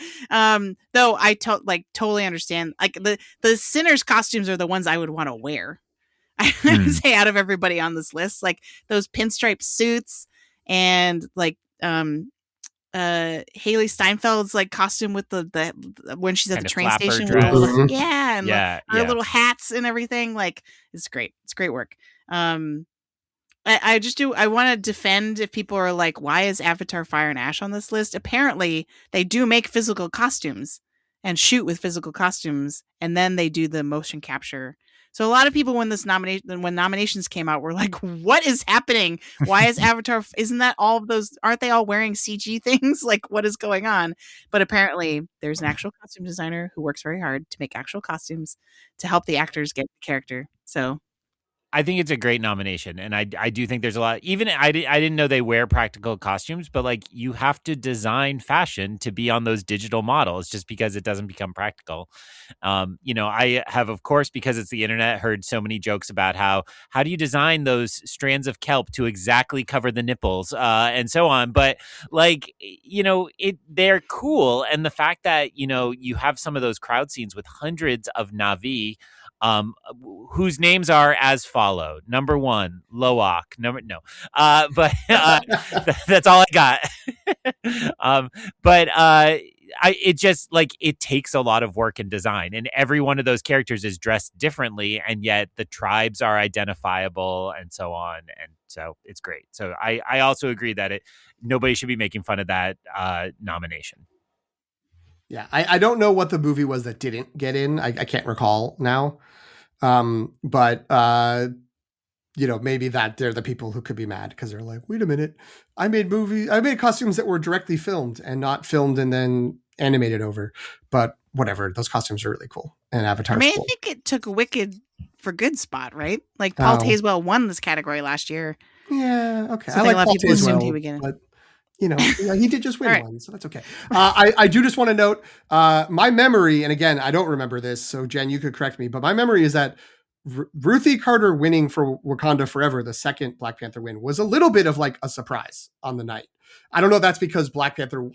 Though I totally understand. Like the sinners costumes are the ones I would want to wear. I would say out of everybody on this list, like those pinstripe suits and like Haley Steinfeld's like costume with the when she's at Kind the of train flapper station, dress. yeah, and her Yeah. little hats and everything. Like it's great. It's great work. I want to defend if people are like, why is Avatar Fire and Ash on this list? Apparently they do make physical costumes and shoot with physical costumes, and then they do the motion capture. So a lot of people when nominations came out were like, what is happening? Why is Avatar, isn't that all of those, aren't they all wearing CG things? Like what is going on? But apparently there's an actual costume designer who works very hard to make actual costumes to help the actors get the character. So I think it's a great nomination, and I do think there's a lot. Even I didn't know they wear practical costumes, but like you have to design fashion to be on those digital models, just because it doesn't become practical. I have, of course, because it's the internet, heard so many jokes about how do you design those strands of kelp to exactly cover the nipples and so on. But like they're cool, and the fact that you have some of those crowd scenes with hundreds of Na'vi. Whose names are as follow. Number 1, Loak. But that's all I got. It just like it takes a lot of work and design, and every one of those characters is dressed differently, and yet the tribes are identifiable and so on, and so it's great. So I also agree that nobody should be making fun of that nomination. Yeah, I don't know what the movie was that didn't get in. I can't recall now. But maybe that they're the people who could be mad because they're like, wait a minute, I made costumes that were directly filmed and not filmed and then animated over. But whatever, those costumes are really cool. And Avatar's cool. I think it took a Wicked for Good spot, right? Like Paul Tazewell won this category last year. Yeah, okay. So I like a lot of people assumed he would get it. But he did just win one, so that's okay. I do just want to note my memory, and again, I don't remember this, so Jen, you could correct me, but my memory is that Ruthie Carter winning for Wakanda Forever, the second Black Panther win, was a little bit of like a surprise on the night. I don't know if that's because Black Panther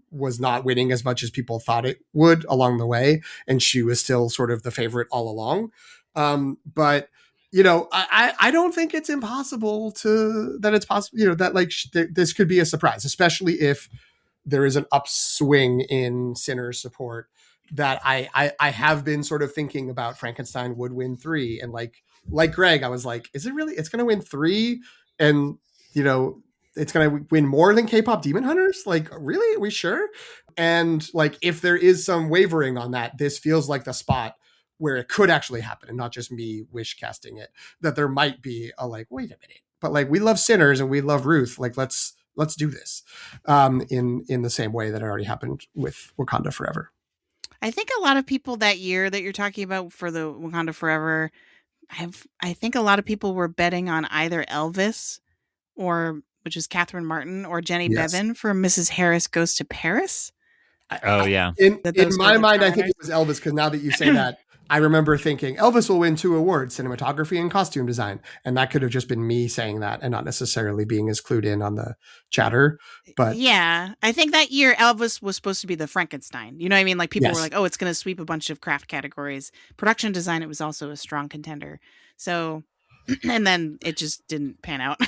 was not winning as much as people thought it would along the way, and she was still sort of the favorite all along. But I don't think it's impossible that this could be a surprise, especially if there is an upswing in Sinners support that I have been sort of thinking about. Frankenstein would win 3. And like Greg, I was like, is it really, it's going to win 3? And, it's going to win more than K-pop Demon Hunters? Like, really? Are we sure? And like, if there is some wavering on that, this feels like the spot where it could actually happen and not just me wish casting it, that there might be a like, wait a minute, but like we love Sinners and we love Ruth. Like, let's do this in the same way that it already happened with Wakanda Forever. I think a lot of people that year that you're talking about for the Wakanda Forever, I think a lot of people were betting on either Elvis which is Catherine Martin, or Jenny Bevan for Mrs. Harris Goes to Paris. Yeah. In my mind, I think it was Elvis, because now that you say that, I remember thinking Elvis will win 2 awards, cinematography and costume design. And that could have just been me saying that and not necessarily being as clued in on the chatter. But yeah, I think that year Elvis was supposed to be the Frankenstein. You know what I mean? Like people were like, oh, it's going to sweep a bunch of craft categories. Production design, it was also a strong contender. So, and then it just didn't pan out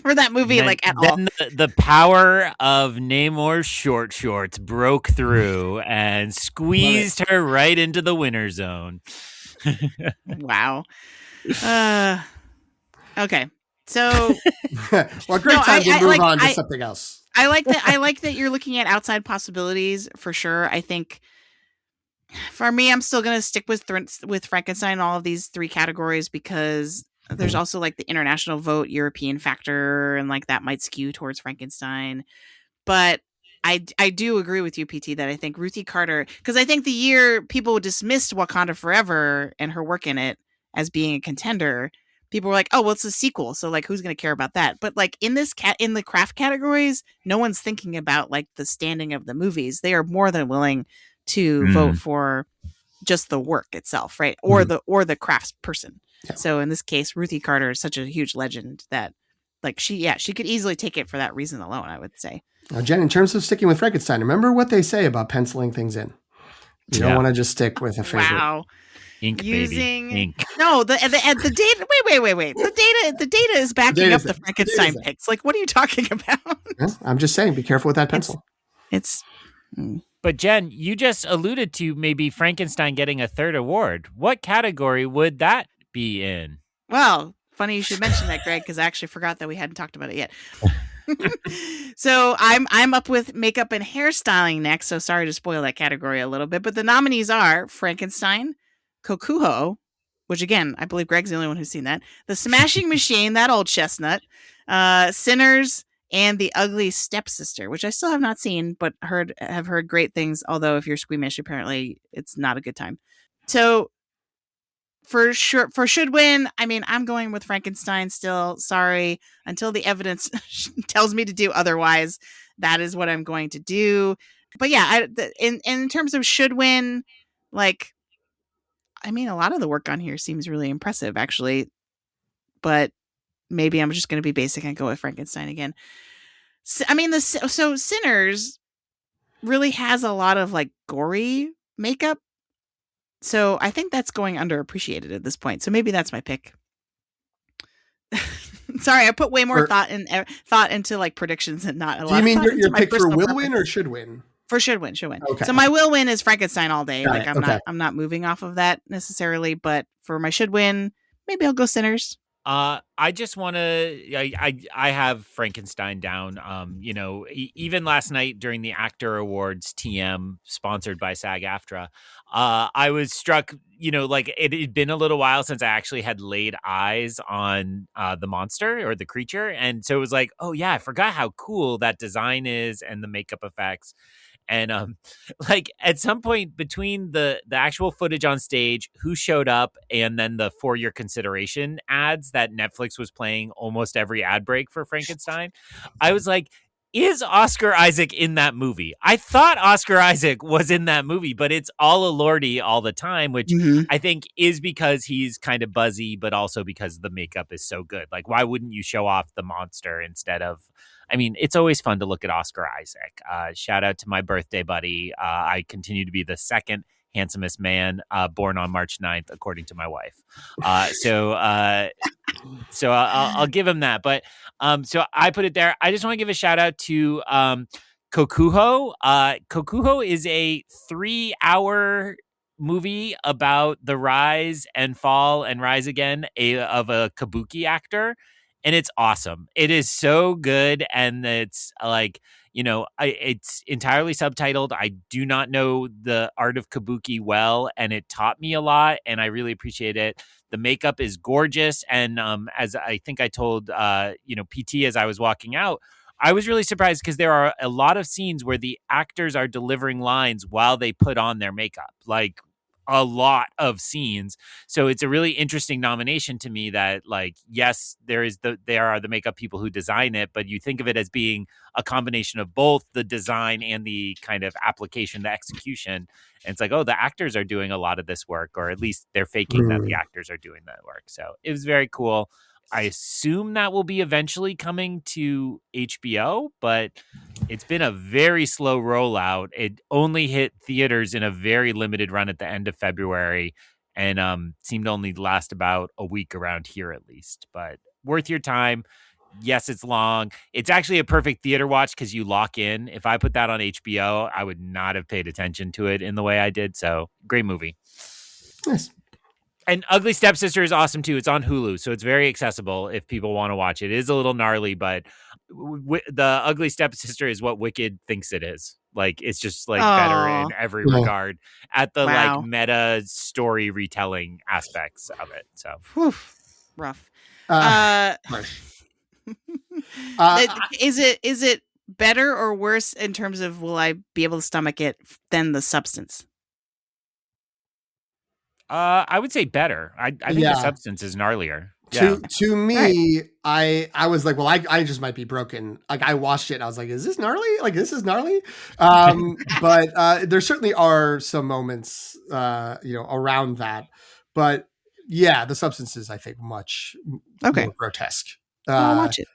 for that movie at all. Then the power of Namor's short shorts broke through and squeezed her right into the winner zone. Wow. Okay. So, well, great time to move on to something else. I like that. I like that you're looking at outside possibilities for sure. I think for me, I'm still gonna stick with Frankenstein in all of these three categories because there's also like the international vote, European factor, and like that might skew towards Frankenstein. But I do agree with you, PT, that I think Ruthie Carter, because I think the year people dismissed Wakanda Forever and her work in it as being a contender, people were like, oh, well, it's a sequel, so like who's going to care about that? But like in the craft categories, no one's thinking about like the standing of the movies. They are more than willing to vote for just the work itself, right? Or the crafts person. Yeah. So in this case, Ruthie Carter is such a huge legend that like she could easily take it for that reason alone, I would say. Now, Jen, in terms of sticking with Frankenstein, remember what they say about penciling things in. You don't want to just stick with a favorite. Wow. Ink, baby. Ink. No, the data. Wait. The data is backing up the Frankenstein picks. Like, what are you talking about? Yeah, I'm just saying, be careful with that pencil. But Jen, you just alluded to maybe Frankenstein getting a third award. What category would that be in? Well, funny you should mention that, Greg, because I actually forgot that we hadn't talked about it yet. So I'm up with makeup and hairstyling next. So sorry to spoil that category a little bit, but the nominees are Frankenstein, Kokuho, which again I believe Greg's the only one who's seen that, The Smashing Machine, that old chestnut, Sinners, and The Ugly Stepsister, which I still have not seen, but have heard great things. Although if you're squeamish, apparently it's not a good time. So for sure, for should win, I mean, I'm going with Frankenstein still. Sorry, until the evidence tells me to do otherwise, that is what I'm going to do. But yeah, in terms of should win, like, I mean, a lot of the work on here seems really impressive, actually. But maybe I'm just going to be basic and go with Frankenstein again. So, I mean, so Sinners really has a lot of like gory makeup. So I think that's going underappreciated at this point. So maybe that's my pick. Sorry, I put way more thought into like predictions and not a lot. Do you mean your pick for will win or should win? For should win. Okay. So my will win is Frankenstein all day. I'm not moving off of that necessarily, but for my should win, maybe I'll go Sinners. I just want to. I have Frankenstein down. Even last night during the Actor Awards TM sponsored by SAG-AFTRA, I was struck. Like it had been a little while since I actually had laid eyes on the monster or the creature, and so it was like, oh yeah, I forgot how cool that design is and the makeup effects. And like at some point between the actual footage on stage, who showed up, and then the For Your Consideration ads that Netflix was playing almost every ad break for Frankenstein, I was like, is Oscar Isaac in that movie? I thought Oscar Isaac was in that movie, but it's all a Lordy all the time, which I think is because he's kind of buzzy, but also because the makeup is so good. Like, why wouldn't you show off the monster instead of... I mean, it's always fun to look at Oscar Isaac. Shout out to my birthday buddy. I continue to be the second handsomest man born on March 9th, according to my wife. So I'll give him that. But so I put it there. I just want to give a shout out to Kokuho. Kokuho is a 3-hour movie about the rise and fall and rise again of a kabuki actor. And it's awesome. It is so good. And it's like, it's entirely subtitled. I do not know the art of kabuki well, and it taught me a lot, and I really appreciate it. The makeup is gorgeous. And as I think I told, PT as I was walking out, I was really surprised because there are a lot of scenes where the actors are delivering lines while they put on their makeup. Like, a lot of scenes. So it's a really interesting nomination to me that, like, yes, there are the makeup people who design it, but you think of it as being a combination of both the design and the kind of application, the execution. And it's like, oh, the actors are doing a lot of this work, or at least they're faking that the actors are doing that work. So it was very cool. I assume that will be eventually coming to HBO, but it's been a very slow rollout. It only hit theaters in a very limited run at the end of February, and seemed to only last about a week around here at least. But worth your time. Yes, it's long. It's actually a perfect theater watch because you lock in. If I put that on HBO, I would not have paid attention to it in the way I did. So great movie. Nice. And Ugly Stepsister is awesome too. It's on Hulu, so it's very accessible if people want to watch it. It is a little gnarly, but the Ugly Stepsister is what Wicked thinks it is. Like, it's just like better in Oh, every Yeah. regard at the like wow. meta story retelling aspects of it. So Whew. Rough. Harsh. Is it better or worse in terms of will I be able to stomach it than The Substance? I would say better. I think Yeah. The Substance is gnarlier. Yeah. To me, I was like, well, I just might be broken. Like, I watched it and I was like, is this gnarly? Like, this is gnarly. But there certainly are some moments, around that. But yeah, The Substance is, I think, much more grotesque. I'll watch it.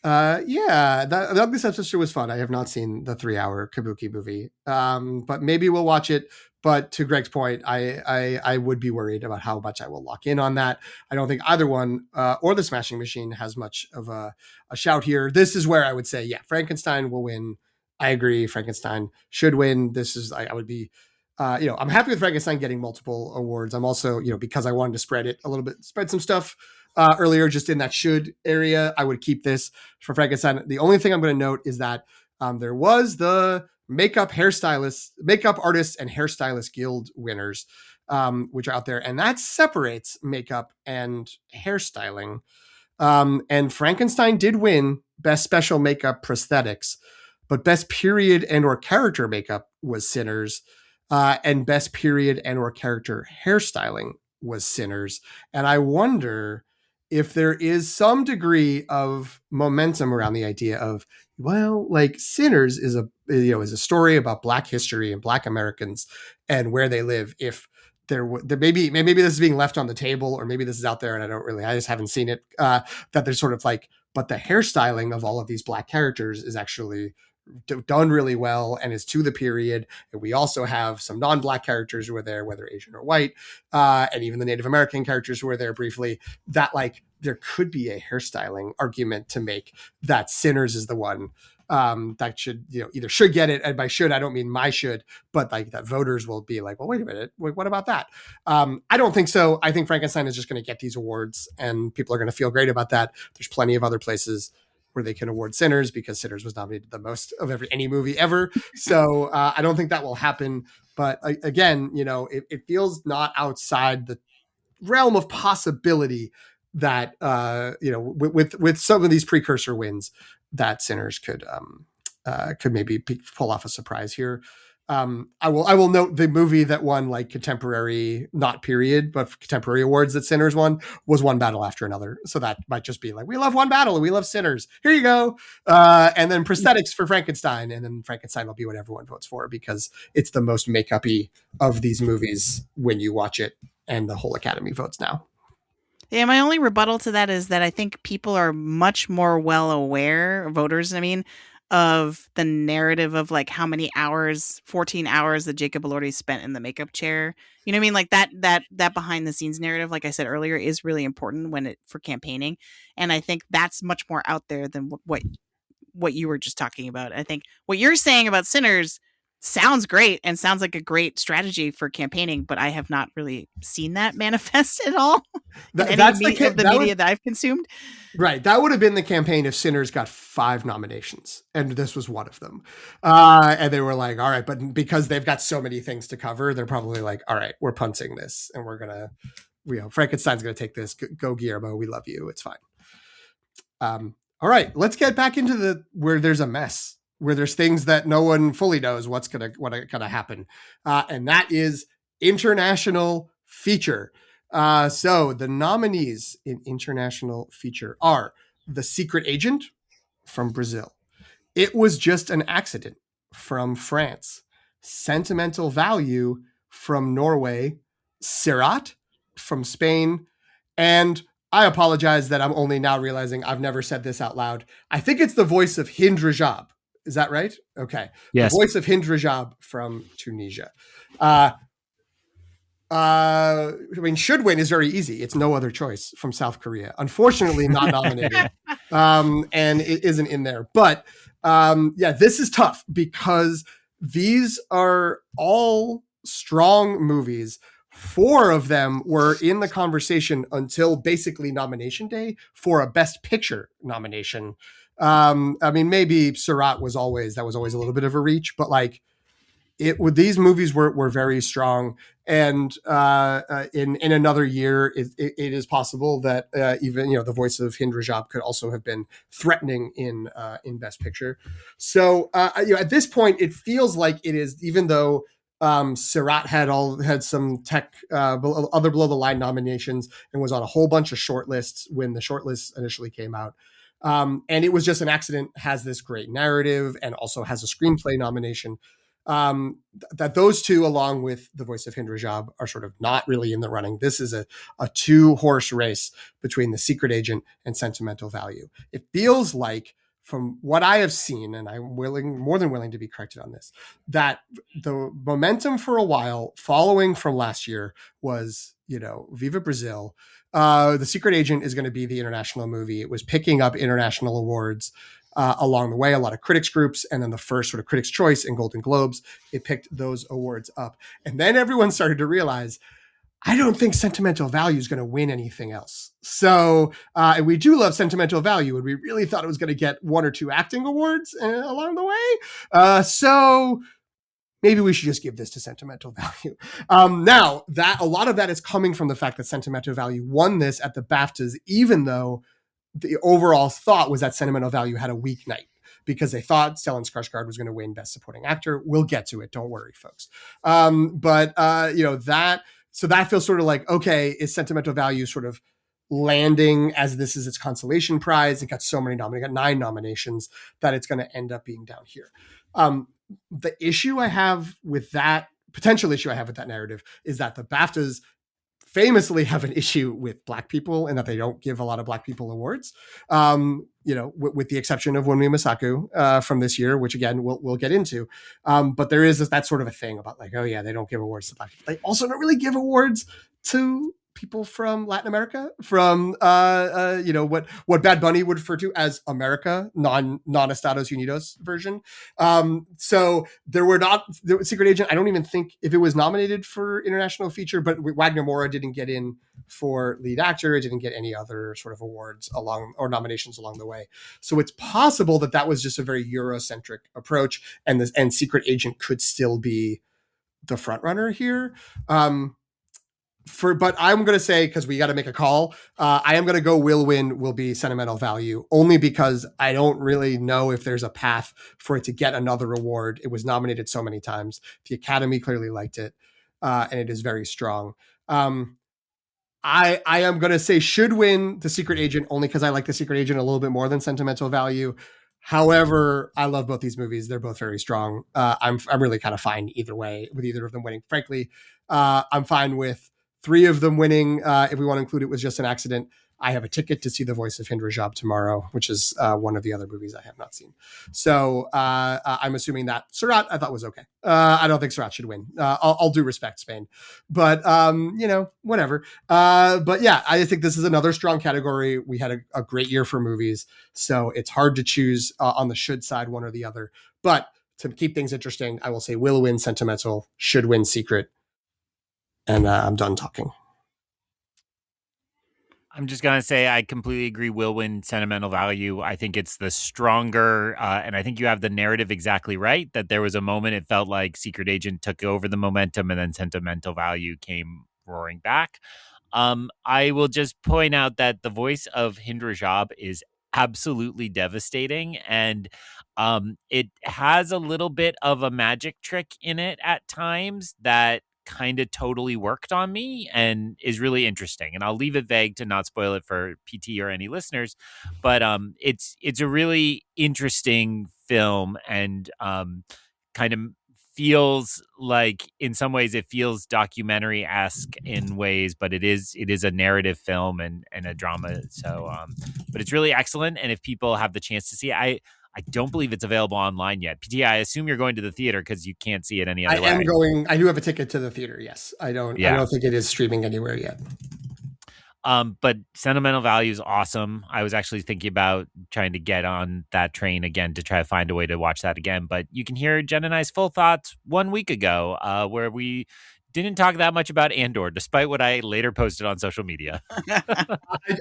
Yeah, the Ugly Stepsister was fun. I have not seen the 3-hour Kabuki movie, but maybe we'll watch it. But to Greg's point, I would be worried about how much I will lock in on that. I don't think either one or The Smashing Machine has much of a shout here. This is where I would say, yeah, Frankenstein will win. I agree. Frankenstein should win. This is, I would be, I'm happy with Frankenstein getting multiple awards. I'm also, because I wanted to spread it a little bit, spread some stuff earlier, just in that should area, I would keep this for Frankenstein. The only thing I'm going to note is that there was the makeup artists and hairstylist guild winners, which are out there, and that separates makeup and hairstyling. And Frankenstein did win best special makeup prosthetics, but best period and or character makeup was Sinners, and best period and or character hairstyling was Sinners. And I wonder if there is some degree of momentum around the idea of, well, like Sinners is a story about Black history and Black Americans and where they live. If there maybe this is being left on the table, or maybe this is out there and I just haven't seen it, that there's sort of like, but the hairstyling of all of these Black characters is actually done really well and is to the period. And we also have some non-Black characters who are there, whether Asian or white, and even the Native American characters who are there briefly, that like there could be a hairstyling argument to make that Sinners is the one that should, either should get it. And by should, I don't mean my should, but like that voters will be like, well, wait a minute, what about that? I don't think so. I think Frankenstein is just going to get these awards and people are going to feel great about that. There's plenty of other places where they can award Sinners, because Sinners was nominated the most of any movie ever. So I don't think that will happen. But again, it feels not outside the realm of possibility that, with some of these precursor wins, that Sinners could maybe pull off a surprise here. I will note the movie that won like contemporary, not period, but contemporary awards that Sinners won was One Battle After Another. So that might just be like, we love One Battle and we love Sinners. Here you go. And then prosthetics for Frankenstein. And then Frankenstein will be what everyone votes for because it's the most makeup-y of these movies when you watch it, and the whole Academy votes now. Yeah, my only rebuttal to that is that I think people are much more well aware, voters, of the narrative of like how many hours, 14 hours that Jacob Elordi spent in the makeup chair. You know what I mean? Like that behind the scenes narrative, like I said earlier, is really important for campaigning. And I think that's much more out there than what you were just talking about. I think what you're saying about Sinners sounds great and sounds like a great strategy for campaigning, but I have not really seen that manifest at all in any media that I've consumed. Right. That would have been the campaign if Sinners got 5 nominations and this was one of them. And they were like, all right, but because they've got so many things to cover, they're probably like, all right, we're punting this and we're going to, Frankenstein's going to take this. Go Guillermo. We love you. It's fine. All right, let's get back into where there's a mess, where there's things that no one fully knows what's gonna happen, and that is international feature. So the nominees in international feature are The Secret Agent from Brazil, It Was Just an Accident from France, Sentimental Value from Norway, Sirat from Spain, and I apologize that I'm only now realizing I've never said this out loud. I think it's the voice of Hind Rajab. Is that right? Okay. Yes. The voice of Hind Rajab from Tunisia. Should win is very easy. It's No Other Choice from South Korea. Unfortunately, not nominated. And it isn't in there. But this is tough because these are all strong movies 4 of them were in the conversation until basically nomination day for a Best Picture nomination. I mean, maybe Surat was always a little bit of a reach, but like these movies were very strong. And in another year, it is possible that even the voice of Hind Rajab could also have been threatening in Best Picture. So at this point, it feels like it is, even though Surat had some tech other below the line nominations and was on a whole bunch of shortlists when the shortlists initially came out. And it was just an accident, has this great narrative and also has a screenplay nomination. That those two, along with the voice of Hind Rajab, are sort of not really in the running. This is a 2-horse race between The Secret Agent and Sentimental Value. It feels like, from what I have seen, and I'm more than willing to be corrected on this, that the momentum for a while following from last year was, Viva Brazil. The Secret Agent is going to be the international movie. It was picking up international awards along the way, a lot of critics groups, and then the first sort of Critics' Choice and Golden Globes, it picked those awards up. And then everyone started to realize, I don't think Sentimental Value is going to win anything else. So, and we do love Sentimental Value, and we really thought it was going to get 1 or 2 acting awards along the way. So maybe we should just give this to Sentimental Value. Now, that a lot of that is coming from the fact that Sentimental Value won this at the BAFTAs, even though the overall thought was that Sentimental Value had a weak night, because they thought Stellan Skarsgård was going to win Best Supporting Actor. We'll get to it. Don't worry, folks. So that feels sort of like, okay, is Sentimental Value sort of landing as this is its consolation prize? It got so many nominations, got 9 nominations, that it's going to end up being down here. The issue I have with that, potential issue I have with that narrative, is that the BAFTAs famously have an issue with Black people, and that they don't give a lot of Black people awards. With the exception of Wunmi Mosaku from this year, which again we'll get into. But there is that sort of a thing about like, oh yeah, they don't give awards to Black people. They also don't really give awards to people from Latin America, from what Bad Bunny would refer to as America, non-Estados Unidos version. So the Secret Agent, I don't even think if it was nominated for international feature, but Wagner Moura didn't get in for lead actor. It didn't get any other sort of awards or nominations along the way. So it's possible that was just a very Eurocentric approach, and Secret Agent could still be the front runner here. But I'm going to say, because we got to make a call, I am going to go will be Sentimental Value, only because I don't really know if there's a path for it to get another award. It was nominated so many times. The Academy clearly liked it, and it is very strong. I am going to say should win The Secret Agent, only because I like The Secret Agent a little bit more than Sentimental Value. However, I love both these movies. They're both very strong. I'm really kind of fine either way, with either of them winning. Frankly, I'm fine with 3 of them winning. If we want to include It Was Just an Accident, I have a ticket to see the voice of Hind Rajab tomorrow, which is one of the other movies I have not seen. So I'm assuming that Surat I thought was okay. I don't think Surat should win. I'll do respect Spain, but whatever. But yeah, I think this is another strong category. We had a great year for movies, so it's hard to choose on the should side, one or the other. But to keep things interesting, I will say will win Sentimental, should win Secret. And I'm done talking. I'm just going to say I completely agree. Will win Sentimental Value. I think it's the stronger, and I think you have the narrative exactly right, that there was a moment it felt like Secret Agent took over the momentum and then Sentimental Value came roaring back. I will just point out that the voice of Hind Rajab is absolutely devastating, and it has a little bit of a magic trick in it at times that kind of totally worked on me and is really interesting. And I'll leave it vague to not spoil it for PT or any listeners, but it's a really interesting film, and kind of feels like, in some ways it feels documentary-esque in ways, but it is a narrative film and a drama. So but it's really excellent, and if people have the chance to see it, I don't believe it's available online yet. PT, I assume you're going to the theater because you can't see it any other way. I am going. I do have a ticket to the theater. Yes, I don't think it is streaming anywhere yet. But Sentimental Value is awesome. I was actually thinking about trying to get on that train again to try to find a way to watch that again. But you can hear Jen and I's full thoughts 1 week ago, where we Didn't talk that much about Andor, despite what I later posted on social media.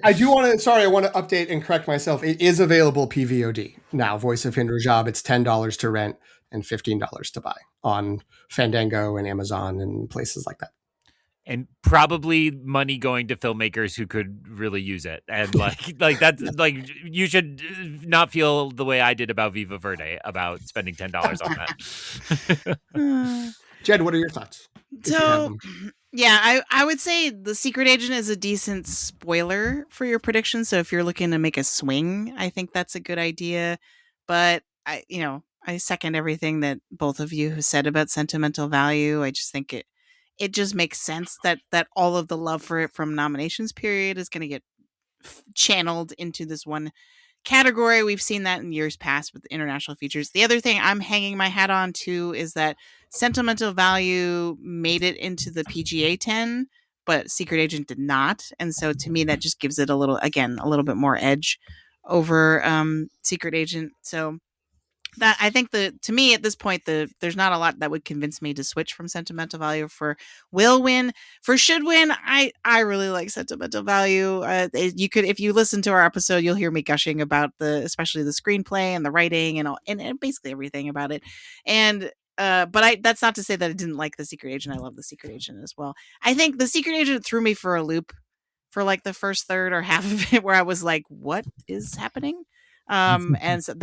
I do want to, I want to update and correct myself. It is available PVOD now. Voice of Hindu Rajab. It's $10 to rent and $15 to buy on Fandango and Amazon and places like that. And probably money going to filmmakers who could really use it. And like that's like, you should not feel the way I did about Viva Verde about spending $10 on that. Jed, what are your thoughts? So, yeah, I would say The Secret Agent is a decent spoiler for your prediction. So if you're looking to make a swing, I think that's a good idea. But I second everything that both of you have said about sentimental value. I just think it just makes sense that all of the love for it from nominations period is going to get channeled into this one category. We've seen that in years past with international features. The other thing I'm hanging my hat on too is that sentimental value made it into the PGA 10, but Secret Agent did not. And so to me, that just gives it a little bit more edge over Secret Agent. So that I think to me at this point, there's not a lot that would convince me to switch from sentimental value for will win. For should win, I really like sentimental value. You could, if you listen to our episode, you'll hear me gushing about especially the screenplay and the writing and all, and basically everything about it. And but that's not to say that I didn't like The Secret Agent. I love The Secret Agent as well. I think The Secret Agent threw me for a loop for like the first third or half of it, where I was like, "What is happening?" And so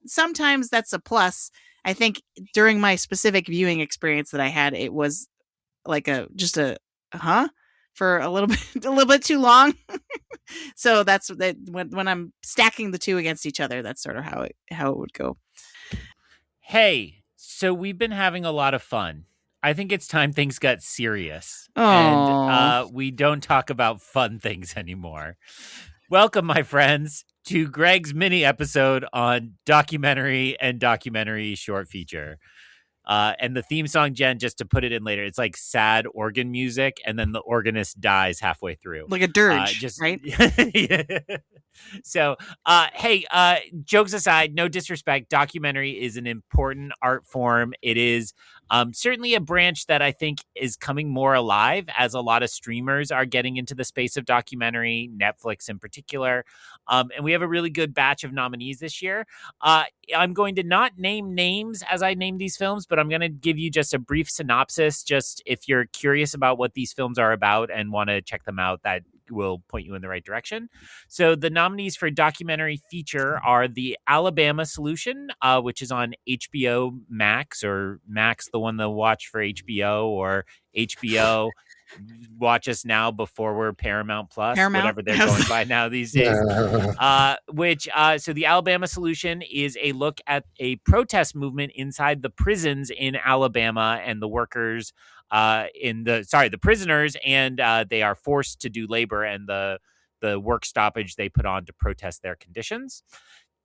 sometimes that's a plus. I think during my specific viewing experience that I had, it was like for a little bit too long. So that's that when I'm stacking the two against each other, that's sort of how it would go. Hey, so we've been having a lot of fun. I think it's time things got serious. Aww. And we don't talk about fun things anymore. Welcome, my friends, to Greg's mini episode on documentary and documentary short feature. And the theme song, Jen, just to put it in later, it's like sad organ music, and then the organist dies halfway through. Like a dirge, right? So, hey, jokes aside, no disrespect, documentary is an important art form. It is certainly a branch that I think is coming more alive as a lot of streamers are getting into the space of documentary, Netflix in particular. And we have a really good batch of nominees this year. I'm going to not name names as I name these films, but I'm going to give you just a brief synopsis, just if you're curious about what these films are about and want to check them out, that will point you in the right direction. So the nominees for documentary feature are The Alabama Solution, which is on HBO Max, or Max, the one to watch for HBO, or HBO watch us now before we're Paramount Plus, whatever they're going by now these days. So The Alabama Solution is a look at a protest movement inside the prisons in Alabama and the workers the prisoners, and they are forced to do labor and the work stoppage they put on to protest their conditions.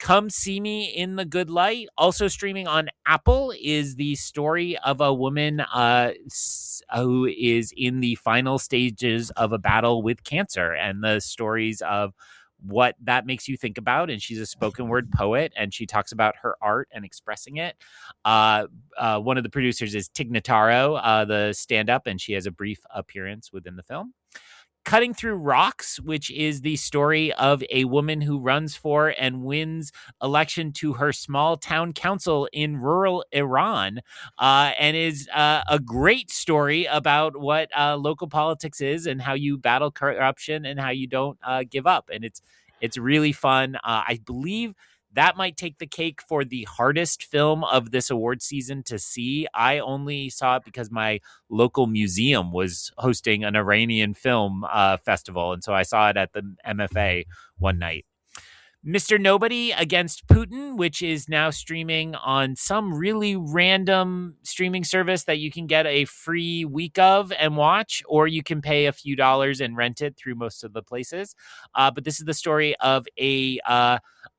Come See Me in the Good Light, also streaming on Apple, is the story of a woman who is in the final stages of a battle with cancer, and the stories of what that makes you think about. And she's a spoken word poet, and she talks about her art and expressing it. One of the producers is Tig Notaro, the stand-up, and she has a brief appearance within the film. Cutting Through Rocks, which is the story of a woman who runs for and wins election to her small town council in rural Iran, and is a great story about what local politics is and how you battle corruption and how you don't give up. And it's really fun. I believe that might take the cake for the hardest film of this award season to see. I only saw it because my local museum was hosting an Iranian film festival, and so I saw it at the MFA one night. Mr. Nobody Against Putin, which is now streaming on some really random streaming service that you can get a free week of and watch, or you can pay a few dollars and rent it through most of the places. But this is the story of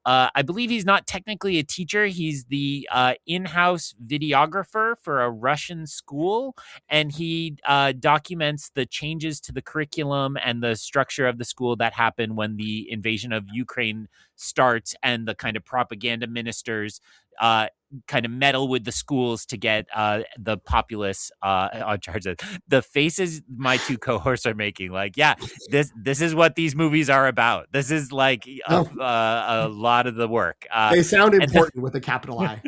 I believe he's not technically a teacher. He's the in-house videographer for a Russian school, and he documents the changes to the curriculum and the structure of the school that happened when the invasion of Ukraine starts, and the kind of propaganda ministers kind of meddle with the schools to get the populace on charge of the faces my two cohorts are making. Like, yeah, this is what these movies are about. This is like a lot of the work. They sound important with a capital I.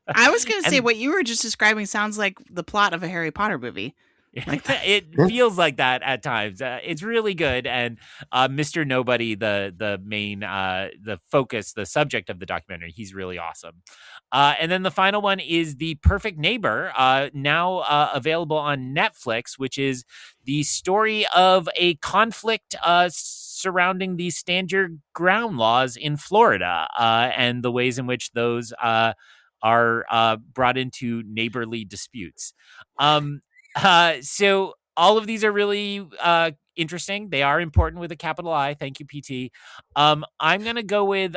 I was going to say what you were just describing sounds like the plot of a Harry Potter movie. Like it feels like that at times. It's really good, and Mr. Nobody, the main, the focus, the subject of the documentary, he's really awesome. And then the final one is The Perfect Neighbor, now available on Netflix, which is the story of a conflict surrounding the stand your ground laws in Florida, and the ways in which those are brought into neighborly disputes. So all of these are really interesting. They are important with a capital I. Thank you, PT. I'm going to go with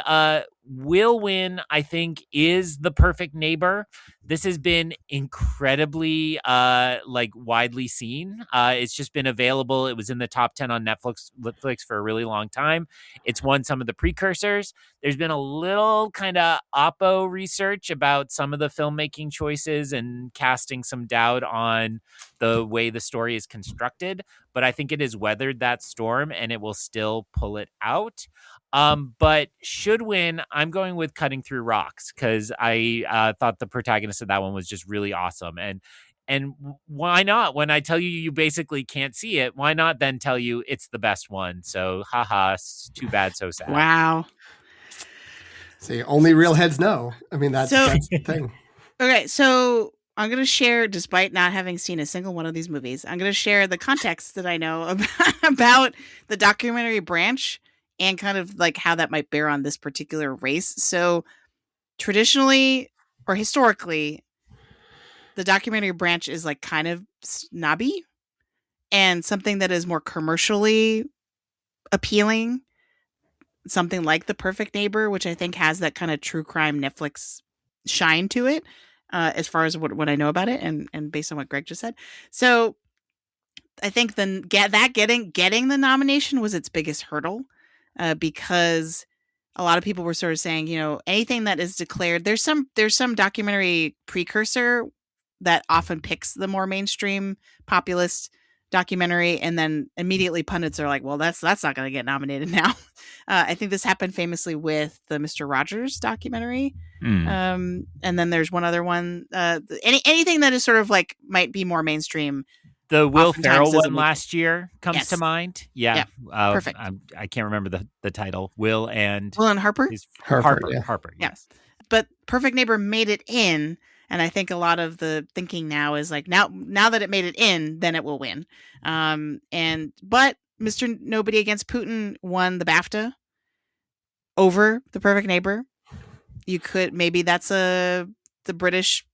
will win, I think, is The Perfect Neighbor. This has been incredibly widely seen. It's just been available. It was in the top 10 on Netflix for a really long time. It's won some of the precursors. There's been a little kind of oppo research about some of the filmmaking choices and casting some doubt on the way the story is constructed. But I think it has weathered that storm and it will still pull it out. But should win, I'm going with Cutting Through Rocks, because I thought the protagonist of that one was just really awesome. And why not? When I tell you you basically can't see it, why not then tell you it's the best one? So, haha, too bad, so sad. Wow. See, only real heads know. I mean, that's the thing. Okay, so I'm going to share, despite not having seen a single one of these movies, I'm going to share the context that I know about the documentary branch and kind of like how that might bear on this particular race. So traditionally or historically, the documentary branch is like kind of snobby, and something that is more commercially appealing, something like The Perfect Neighbor, which I think has that kind of true crime Netflix shine to it, as far as what I know about it, and based on what Greg just said. So I think getting the nomination was its biggest hurdle, because a lot of people were sort of saying, anything that is declared, there's some documentary precursor that often picks the more mainstream populist documentary, and then immediately pundits are like, well, that's not going to get nominated now. I think this happened famously with the Mr. Rogers documentary. And then there's one other one, anything that is sort of like might be more mainstream. The Will Ferrell one last year comes to mind. Yeah. Perfect. I can't remember the title. Will and Harper? Harper. Yes. But Perfect Neighbor made it in. And I think a lot of the thinking now is like, now that it made it in, then it will win. But Mr. Nobody Against Putin won the BAFTA over The Perfect Neighbor. You could, maybe that's the British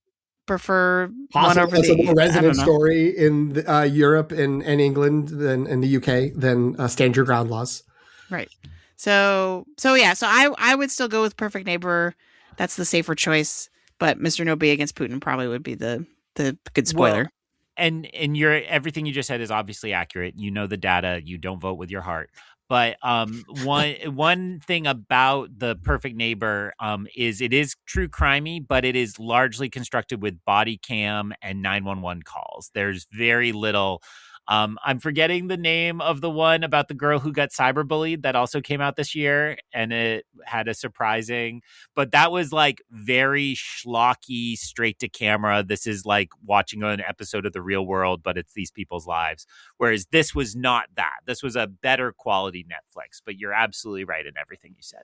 prefer one over that's the... a more resonant story in Europe and England than in the UK than Stand Your Ground laws. Right. So I would still go with Perfect Neighbor. That's the safer choice. But Mr. Nobody Against Putin probably would be the good spoiler. Well, and everything you just said is obviously accurate. You know the data. You don't vote with your heart. But one thing about The Perfect Neighbor is it is true crimey, but it is largely constructed with body cam and 911 calls. There's very little. I'm forgetting the name of the one about the girl who got cyberbullied that also came out this year, and it had a surprising, but that was like very schlocky, straight to camera. This is like watching an episode of The Real World, but it's these people's lives. Whereas this was not that. This was a better quality Netflix, but you're absolutely right in everything you said.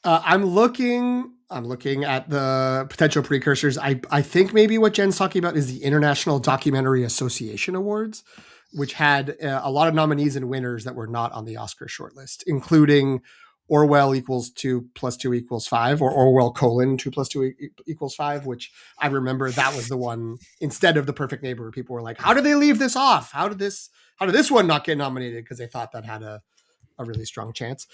I'm looking at the potential precursors. I think maybe what Jen's talking about is the International Documentary Association Awards, which had a lot of nominees and winners that were not on the Oscar shortlist, including Orwell equals 2 + 2 = 5, or Orwell : 2 + 2 = 5, which I remember that was the one instead of The Perfect Neighbor. People were like, how did they leave this off? How did this one not get nominated? Because they thought that had a really strong chance.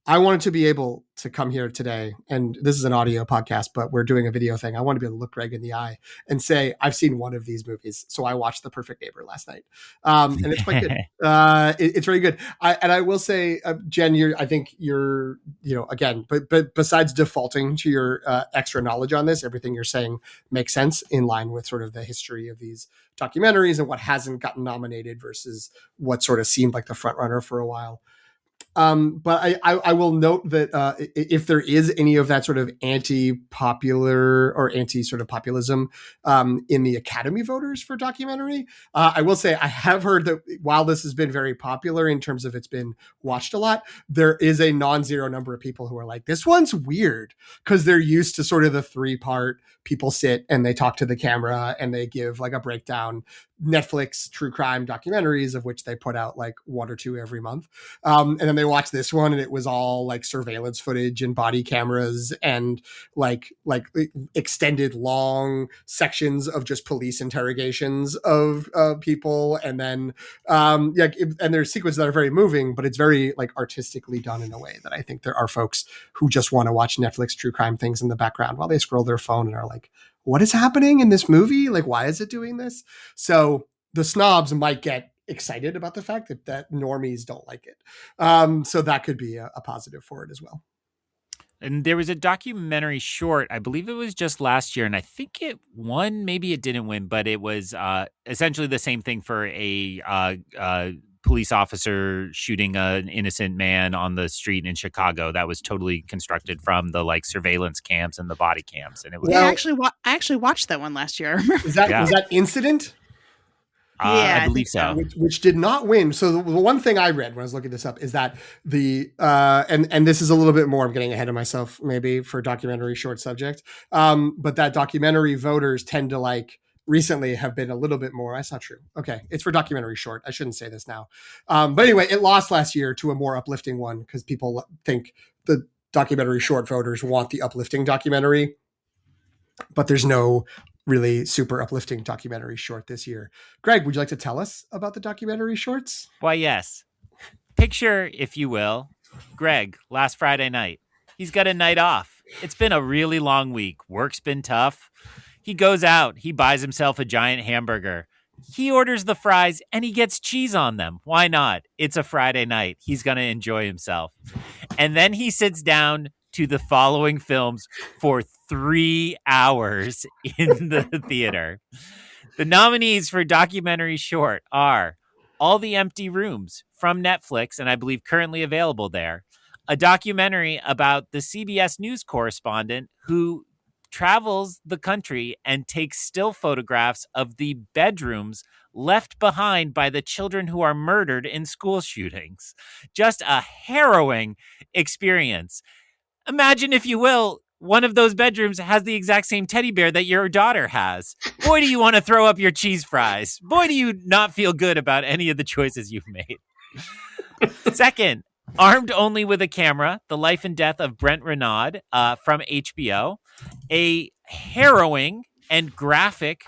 I wanted to be able to come here today, and this is an audio podcast, but we're doing a video thing. I want to be able to look Greg in the eye and say, I've seen one of these movies. So I watched The Perfect Neighbor last night. And it's quite good. It's very good. I will say, Jen, I think you're, again, but besides defaulting to your extra knowledge on this, everything you're saying makes sense in line with sort of the history of these documentaries and what hasn't gotten nominated versus what sort of seemed like the front runner for a while. But I will note that if there is any of that sort of anti-popular or anti-sort of populism in the Academy voters for documentary, I will say I have heard that while this has been very popular in terms of it's been watched a lot, there is a non-zero number of people who are like, this one's weird, because they're used to sort of the 3-part people sit and they talk to the camera and they give like a breakdown. Netflix true crime documentaries, of which they put out like 1 or 2 every month. And then they watched this one and it was all like surveillance footage and body cameras and like extended long sections of just police interrogations of people. And then, and there's sequences that are very moving, but it's very like artistically done in a way that I think there are folks who just want to watch Netflix true crime things in the background while they scroll their phone and are like, what is happening in this movie? Like, why is it doing this? So the snobs might get excited about the fact that normies don't like it. So that could be a positive for it as well. And there was a documentary short, I believe it was just last year, and I think it won, maybe it didn't win, but it was essentially the same thing for a police officer shooting an innocent man on the street in Chicago that was totally constructed from the like surveillance cams and the body cams. And it was I actually watched that one last year. Was that Incident? I believe so. Which did not win. So the one thing I read when I was looking this up is that the and this is a little bit more, I'm getting ahead of myself maybe for documentary short subject, but that documentary voters tend to like recently have been a little bit more. That's not true. Okay, it's for documentary short. I shouldn't say this now, but anyway, it lost last year to a more uplifting one because people think the documentary short voters want the uplifting documentary, but there's no really super uplifting documentary short this year. Greg, would you like to tell us about the documentary shorts? Why, yes. Picture, if you will, Greg last Friday night. He's got a night off. It's been a really long week. Work's been tough. He goes out. He buys himself a giant hamburger. He orders the fries and he gets cheese on them. Why not? It's a Friday night. He's going to enjoy himself. And then he sits down to the following films for 3 hours in the theater. The nominees for documentary short are All the Empty Rooms from Netflix, and I believe currently available there. A documentary about the CBS News correspondent who travels the country and takes still photographs of the bedrooms left behind by the children who are murdered in school shootings. Just a harrowing experience. Imagine, if you will, one of those bedrooms has the exact same teddy bear that your daughter has. Boy, do you want to throw up your cheese fries. Boy, do you not feel good about any of the choices you've made. Second, Armed Only with a Camera, The Life and Death of Brent Renaud from HBO. A harrowing and graphic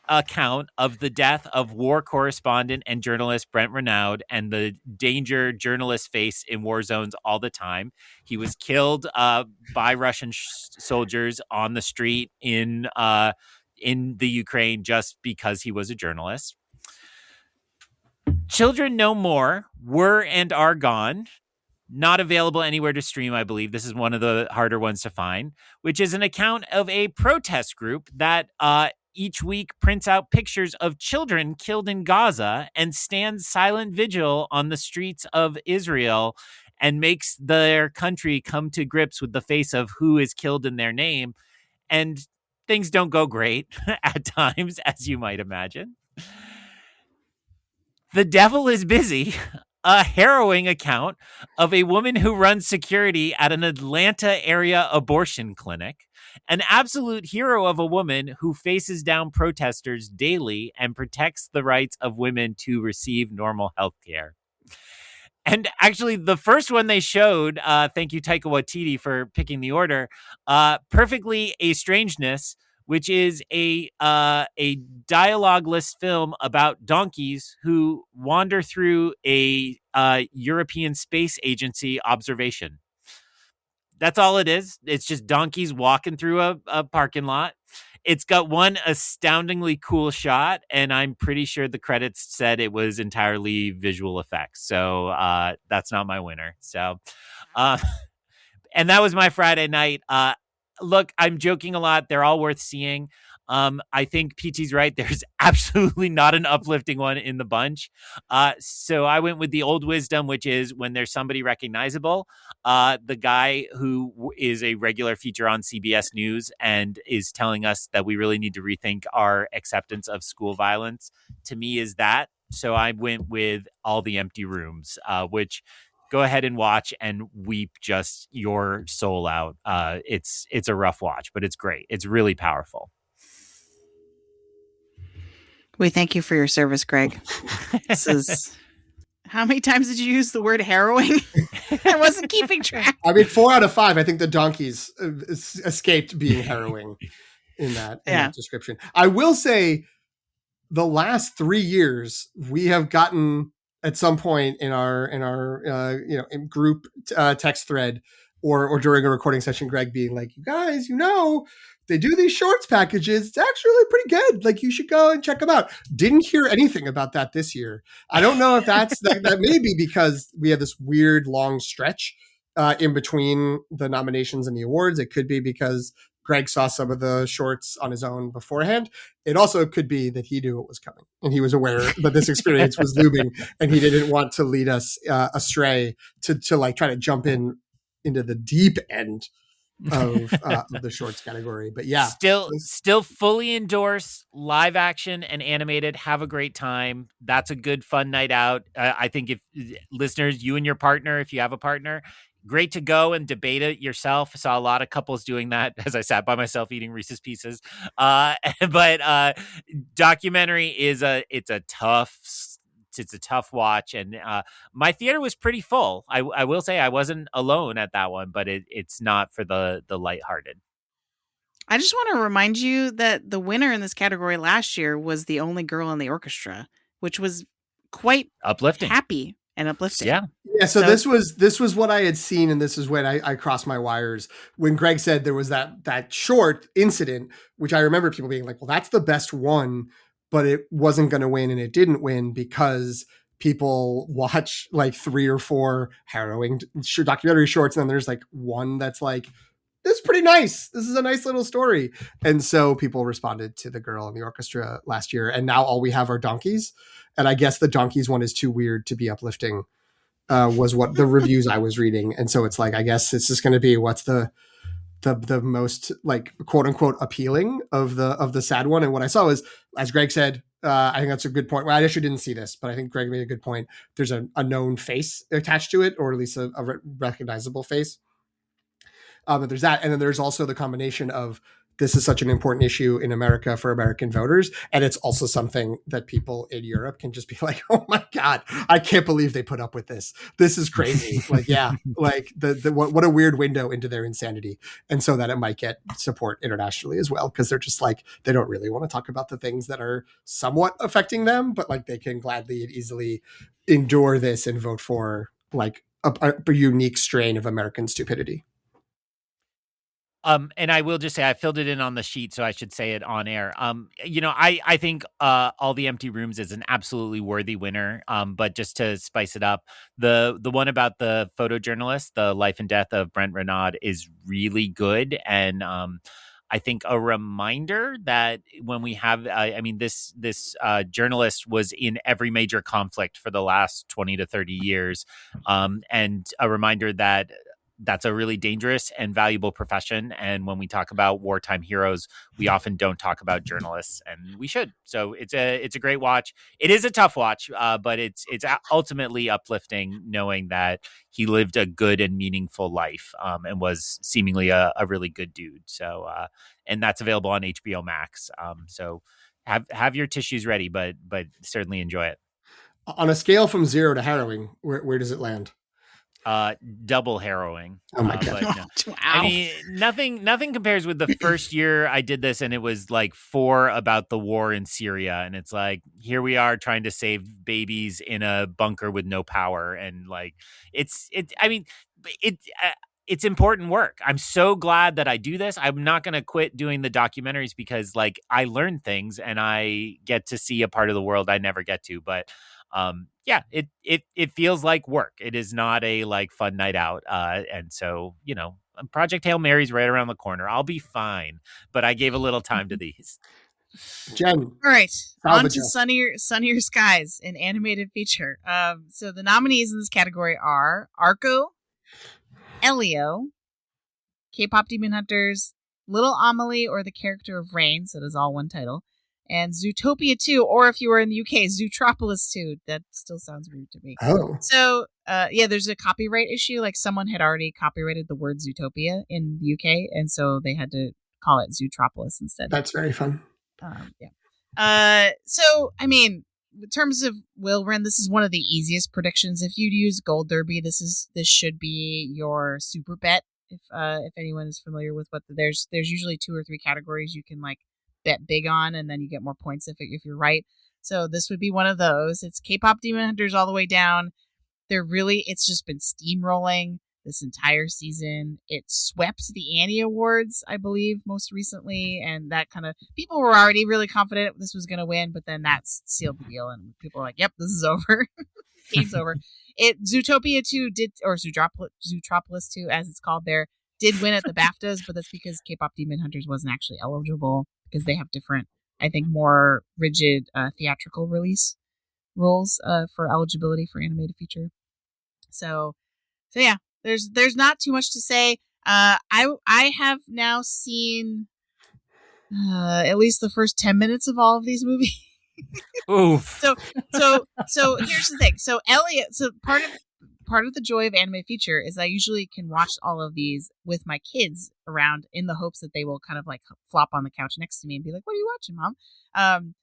account of the death of war correspondent and journalist Brent Renaud and the danger journalists face in war zones all the time. He was killed by Russian soldiers on the street in the Ukraine just because he was a journalist. Children No More, Were and Are Gone. Not available anywhere to stream, I believe. This is one of the harder ones to find, which is an account of a protest group that each week prints out pictures of children killed in Gaza and stands silent vigil on the streets of Israel and makes their country come to grips with the face of who is killed in their name. And things don't go great at times, as you might imagine. The Devil is Busy, a harrowing account of a woman who runs security at an Atlanta area abortion clinic, an absolute hero of a woman who faces down protesters daily and protects the rights of women to receive normal health care. And actually, the first one they showed, thank you, Taika Waititi, for picking the order, Perfectly a Strangeness, which is a dialogueless film about donkeys who wander through a European Space Agency observation. That's all it is. It's just donkeys walking through a parking lot. It's got one astoundingly cool shot, and I'm pretty sure the credits said it was entirely visual effects. So that's not my winner. So, and that was my Friday night. Look, I'm joking a lot. They're all worth seeing. I think PT's right. There's absolutely not an uplifting one in the bunch. So I went with the old wisdom, which is when there's somebody recognizable, the guy who is a regular feature on CBS News and is telling us that we really need to rethink our acceptance of school violence, to me is that. So I went with All the Empty Rooms, which go ahead and watch and weep just your soul out. It's a rough watch, but it's great. It's really powerful. We thank you for your service, Greg. This is... How many times did you use the word harrowing? I wasn't keeping track. I mean, 4 out of 5. I think the donkeys escaped being harrowing in that description. I will say the last 3 years, we have gotten at some point in our in group text thread or during a recording session, Greg being like, you guys, they do these shorts packages. It's actually pretty good. Like, you should go and check them out. Didn't hear anything about that this year. I don't know if that's that may be because we have this weird long stretch in between the nominations and the awards. It could be because Greg saw some of the shorts on his own beforehand. It also could be that he knew it was coming and he was aware that this experience was looming and he didn't want to lead us astray to like try to jump into the deep end of the shorts category. But yeah, still fully endorse live action and animated. Have a great time. That's a good fun night out. I think if listeners, you and your partner, if you have a partner, great to go and debate it yourself. I saw a lot of couples doing that as I sat by myself eating Reese's Pieces. But documentary is it's a tough watch, and my theater was pretty full. I will say I wasn't alone at that one, but it's not for the lighthearted. I just want to remind you that the winner in this category last year was The Only Girl in the Orchestra, which was quite uplifting, happy and uplifting. Yeah. So this was what I had seen, and this is when I crossed my wires when Greg said there was that short incident, which I remember people being like, "Well, that's the best one." But it wasn't going to win, and it didn't win because people watch like 3 or 4 harrowing documentary shorts, and then there's like one that's like, this is pretty nice. This is a nice little story. And so people responded to The Girl in the Orchestra last year, and now all we have are donkeys. And I guess the donkeys one is too weird to be uplifting, was what the reviews I was reading. And so it's like, I guess it's just going to be what's the most like quote unquote appealing of the sad one. And what I saw is, as Greg said, I think that's a good point. Well, I actually didn't see this, but I think Greg made a good point. There's a known face attached to it, or at least a recognizable face. But there's that. And then there's also the combination of, this is such an important issue in America for American voters. And it's also something that people in Europe can just be like, oh my God, I can't believe they put up with this. This is crazy. Like, yeah, like what a weird window into their insanity. And so that it might get support internationally as well, because they're just like, they don't really want to talk about the things that are somewhat affecting them, but like they can gladly and easily endure this and vote for like a unique strain of American stupidity. And I will just say I filled it in on the sheet, so I should say it on air. I think All the Empty Rooms is an absolutely worthy winner. But just to spice it up, the one about the photojournalist, the life and death of Brent Renaud, is really good. And I think a reminder that when we have, this journalist was in every major conflict for the last 20 to 30 years. And a reminder that that's a really dangerous and valuable profession. And when we talk about wartime heroes, we often don't talk about journalists, and we should. So it's a great watch. It is a tough watch, but it's ultimately uplifting knowing that he lived a good and meaningful life, and was seemingly a really good dude. So, and that's available on HBO Max. So have your tissues ready, but certainly enjoy it. On a scale from 0 to harrowing, where does it land? Double harrowing. Oh my God. Wow. I mean, nothing compares with the first year I did this, and it was like 4 about the war in Syria, and it's like, here we are trying to save babies in a bunker with no power, and like it's important work. I'm so glad that I do this. I'm not going to quit doing the documentaries because like I learn things and I get to see a part of the world I never get to. But yeah, it feels like work. It is not a like fun night out. And so, Project Hail Mary's right around the corner. I'll be fine. But I gave a little time to these. Jen. All right, on salvage to us. sunnier skies, an animated feature. So the nominees in this category are Arco, Elio, K-pop Demon Hunters, Little Amelie or the Character of Rain, so it is all one title, and Zootopia 2, or if you were in the UK, Zootropolis 2. That still sounds weird to me. Oh. So, there's a copyright issue. Like, someone had already copyrighted the word Zootopia in the UK, and so they had to call it Zootropolis instead. That's very fun. So, I mean, in terms of Wilren, this is one of the easiest predictions. If you'd use Gold Derby, this should be your super bet. If anyone is familiar with what there's usually 2 or 3 categories you can like bet big on, and then you get more points if you're right. So this would be one of those. It's K-pop Demon Hunters all the way down. It's just been steamrolling this entire season. It swept the Annie Awards, I believe, most recently, and that kind of people were already really confident this was going to win, but then that sealed the deal, and people were like, "Yep, this is over. Game's over." Zootopia 2 did, or Zootropolis 2, as it's called there, did win at the BAFTAs, but that's because K-pop Demon Hunters wasn't actually eligible because they have different, I think, more rigid theatrical release rules for eligibility for animated feature. So yeah. There's not too much to say. I have now seen at least the first 10 minutes of all of these movies. Oof. So here's the thing. So Elliot, part of the joy of anime feature is I usually can watch all of these with my kids around in the hopes that they will kind of like flop on the couch next to me and be like, "What are you watching, Mom?"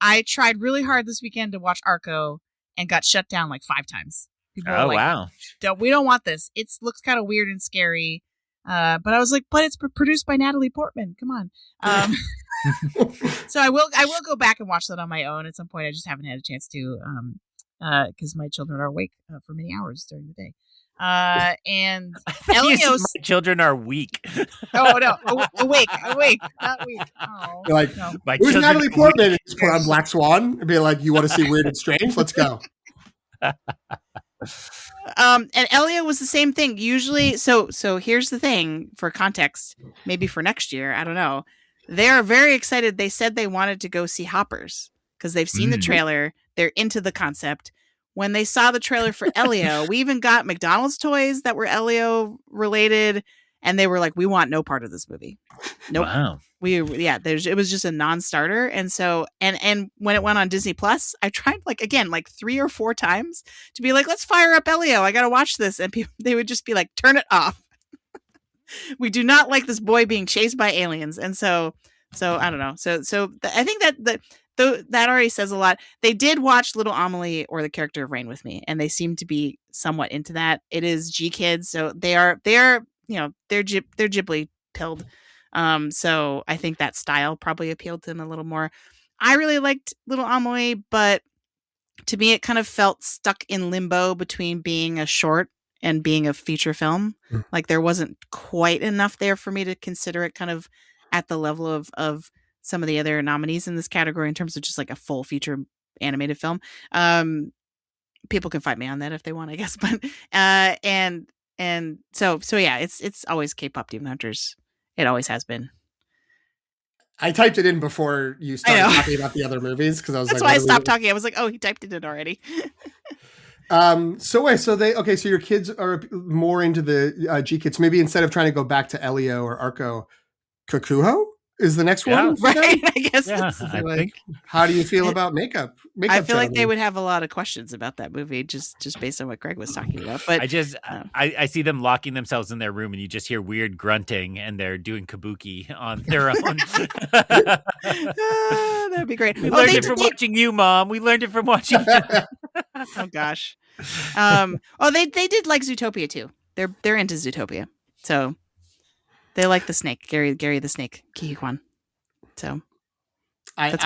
I tried really hard this weekend to watch Arco and got shut down like 5 times. People are like, wow. We don't want this. It looks kind of weird and scary. But I was like, but it's produced by Natalie Portman. Come on. So I will go back and watch that on my own at some point. I just haven't had a chance to, because my children are awake for many hours during the day. And Elio's my children are weak. Oh no, awake, not weak. Oh, You're like, no. who's Natalie Portman? Just put on Black Swan and be like, "You want to see Weird and Strange? Let's go." And Elio was the same thing. Usually, so here's the thing for context, maybe for next year, I don't know. They are very excited. They said they wanted to go see Hoppers because they've seen the trailer. They're into the concept. When they saw the trailer for Elio, we even got McDonald's toys that were Elio related, and they were like, "We want no part of this movie." Nope. Wow. It was just a non-starter. And so, and when it went on Disney Plus, I tried like 3 or 4 times to be like, "Let's fire up Elio. I got to watch this." And they would just be like, "Turn it off." We do not like this boy being chased by aliens. And so I don't know. I think that already says a lot. They did watch Little Amelie or the Character of Rain with me, and they seem to be somewhat into that. It is G Kids, so they're Ghibli pilled. So I think that style probably appealed to them a little more. I really liked Little Amelie, but to me, it kind of felt stuck in limbo between being a short and being a feature film. Like there wasn't quite enough there for me to consider it kind of at the level of some of the other nominees in this category in terms of just like a full feature animated film. People can fight me on that if they want, I guess. But and so yeah, it's always K-pop Demon Hunters. It always has been. I typed it in before you started talking about the other movies because I was That's like, why I stopped talking. I was like, "Oh, he typed it in already." So your kids are more into the G Kids. Maybe instead of trying to go back to Elio or Arco, Kakuho is the next one, right? I guess. Yeah, I think. How do you feel about makeup? I feel like they would have a lot of questions about that movie just based on what Greg was talking about. But I see them locking themselves in their room, and you just hear weird grunting, and they're doing kabuki on their own. That'd be great. We learned it from watching you, Mom. We learned it from watching you. Oh gosh. They did like Zootopia too. They're into Zootopia, so they like the snake, Gary the snake, Kihikwan. So I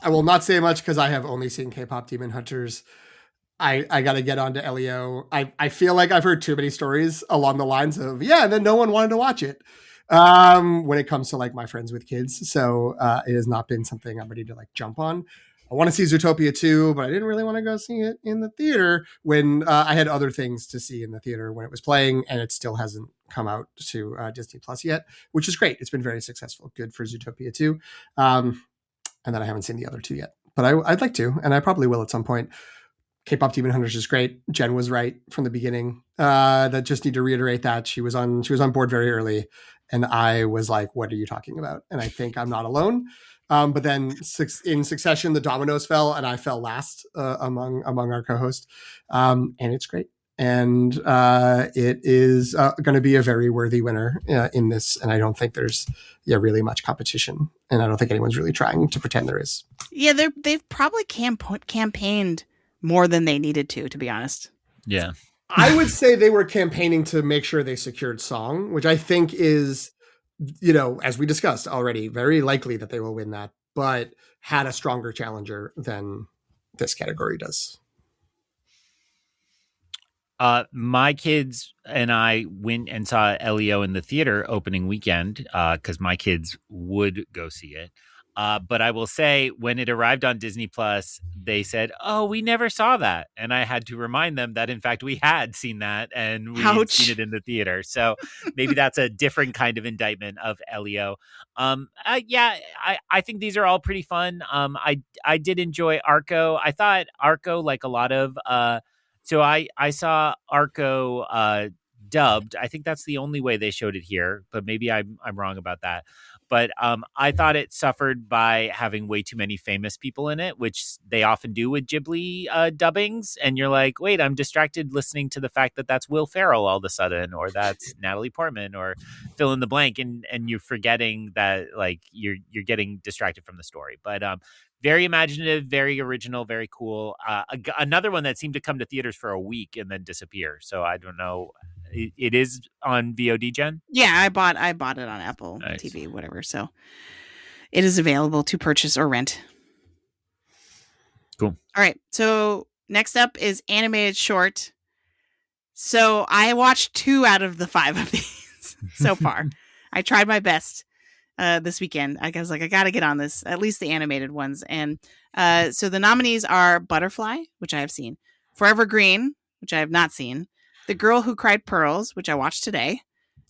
will not say much because I have only seen K-pop Demon Hunters. I got to get onto Elio. I feel like I've heard too many stories along the lines of, yeah, and then no one wanted to watch it when it comes to like my friends with kids. So it has not been something I'm ready to like jump on. I want to see Zootopia 2, but I didn't really want to go see it in the theater when I had other things to see in the theater when it was playing, and it still hasn't come out to Disney Plus yet, which is great. It's been very successful. Good for Zootopia 2. And then I haven't seen the other two yet, but I'd like to, and I probably will at some point. K-pop Demon Hunters is great. Jen was right from the beginning. That just need to reiterate that she was on board very early, and I was like, "What are you talking about?" And I think I'm not alone. But then in succession, the dominoes fell, and I fell last among our co-hosts. And it's great, and it is going to be a very worthy winner in this. And I don't think there's really much competition, and I don't think anyone's really trying to pretend there is. Yeah, they've probably campaigned more than they needed to be honest. Yeah. I would say they were campaigning to make sure they secured song, which I think is, as we discussed already, very likely that they will win that, but had a stronger challenger than this category does. My kids and I went and saw Elio in the theater opening weekend because my kids would go see it. But I will say, when it arrived on Disney Plus, they said, "Oh, we never saw that," and I had to remind them that, in fact, we had seen that and we had seen it in the theater. So maybe that's a different kind of indictment of Elio. I think these are all pretty fun. I did enjoy Arco. I thought Arco, like a lot of, so I saw Arco dubbed. I think that's the only way they showed it here, but maybe I'm wrong about that. But I thought it suffered by having way too many famous people in it, which they often do with Ghibli dubbings. And you're like, wait, I'm distracted listening to the fact that that's Will Ferrell all of a sudden, or that's Natalie Portman, or fill in the blank, and you're forgetting that, like, you're getting distracted from the story. But very imaginative, very original, very cool. Another one that seemed to come to theaters for a week and then disappear. So I don't know. It is on VOD, Jen? Yeah, I bought it on Apple TV, whatever. So it is available to purchase or rent. Cool. All right. So next up is animated short. So I watched 2 out of the 5 of these so far. I tried my best this weekend. I was like, I got to get on this, at least the animated ones. And so the nominees are Butterfly, which I have seen, Forever Green, which I have not seen, The Girl Who Cried Pearls, which I watched today,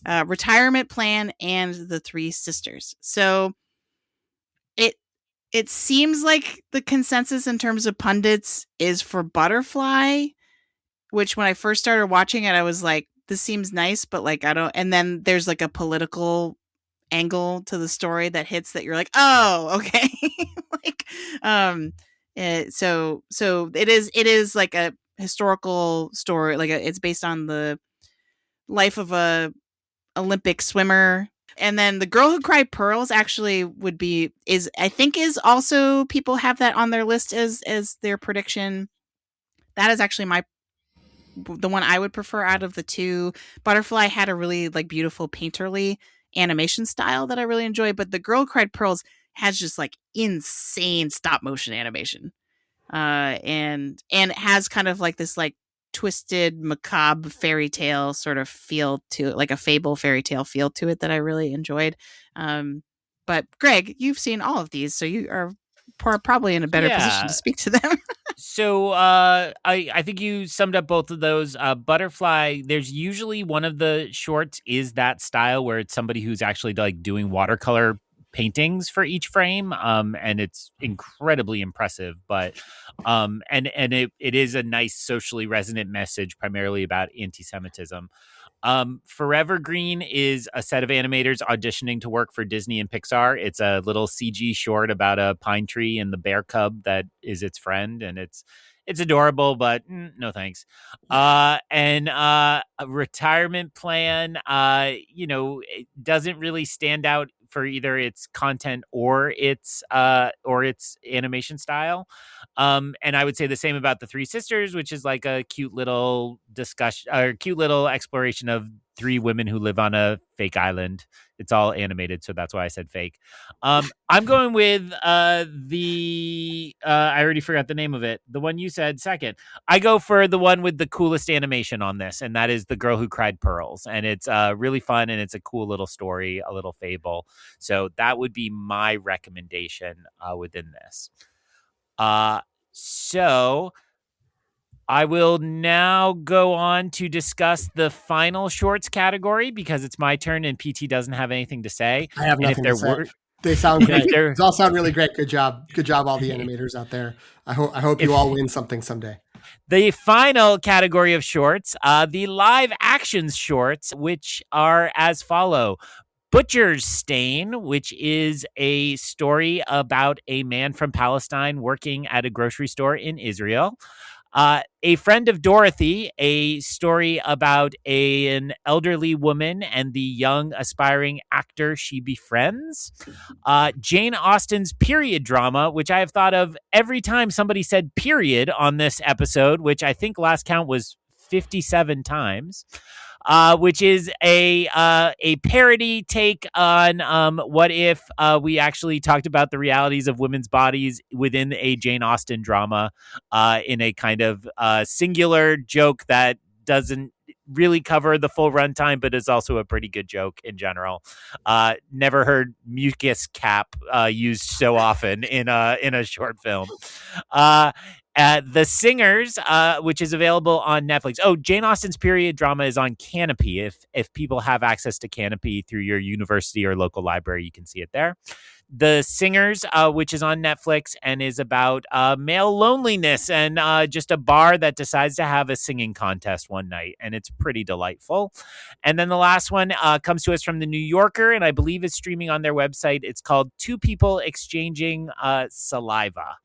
Retirement Plan, and The Three Sisters. So it seems like the consensus in terms of pundits is for Butterfly, which when I first started watching it, I was like, this seems nice, but like, I don't. And then there's like a political angle to the story that hits that you're like, oh, okay. So it is like a historical story. Like it's based on the life of a Olympic swimmer. And then The Girl Who Cried Pearls actually is also, people have that on their list as their prediction. That is actually the one I would prefer out of the 2. Butterfly had a really like beautiful painterly animation style that I really enjoy, but The Girl Who Cried Pearls has just like insane stop motion animation. And it has kind of like this like twisted macabre fairy tale sort of feel to it, like a fable fairy tale feel to it that I really enjoyed. But Greg, you've seen all of these, so you are probably in a better position to speak to them. So I think you summed up both of those. Butterfly, there's usually one of the shorts is that style where it's somebody who's actually like doing watercolor paintings for each frame, and it's incredibly impressive. But and it is a nice socially resonant message, primarily about anti-Semitism. Forever Green is a set of animators auditioning to work for Disney and Pixar. It's a little CG short about a pine tree and the bear cub that is its friend, and it's adorable, but no thanks. And a Retirement Plan, it doesn't really stand out for either its content or its animation style. And I would say the same about The Three Sisters, which is like a cute little discussion or cute little exploration of three women who live on a fake island. It's all animated, so that's why I said fake. I'm going with I already forgot the name of it. The one you said second. I go for the one with the coolest animation on this, and that is The Girl Who Cried Pearls. And it's really fun, and it's a cool little story, a little fable. So that would be my recommendation within this. So I will now go on to discuss the final shorts category because it's my turn and PT doesn't have anything to say. I have nothing to say. They sound great. They all sound really great. Good job. Good job, all the animators out there. I hope you all win something someday. The final category of shorts, the live actions shorts, which are as follow. Butcher's Stain, which is a story about a man from Palestine working at a grocery store in Israel. A Friend of Dorothy, a story about an elderly woman and the young aspiring actor she befriends. Jane Austen's period drama, which I have thought of every time somebody said period on this episode, which I think last count was 57 times. Which is a parody take on what if we actually talked about the realities of women's bodies within a Jane Austen drama in a kind of singular joke that doesn't really cover the full runtime, but is also a pretty good joke in general. Never heard mucus cap used so often in a short film. The Singers, which is available on Netflix. Oh, Jane Austen's period drama is on Canopy. If people have access to Canopy through your university or local library, you can see it there. The Singers, which is on Netflix and is about male loneliness and just a bar that decides to have a singing contest one night. And it's pretty delightful. And then the last one comes to us from The New Yorker, and I believe is streaming on their website. It's called Two People Exchanging Saliva.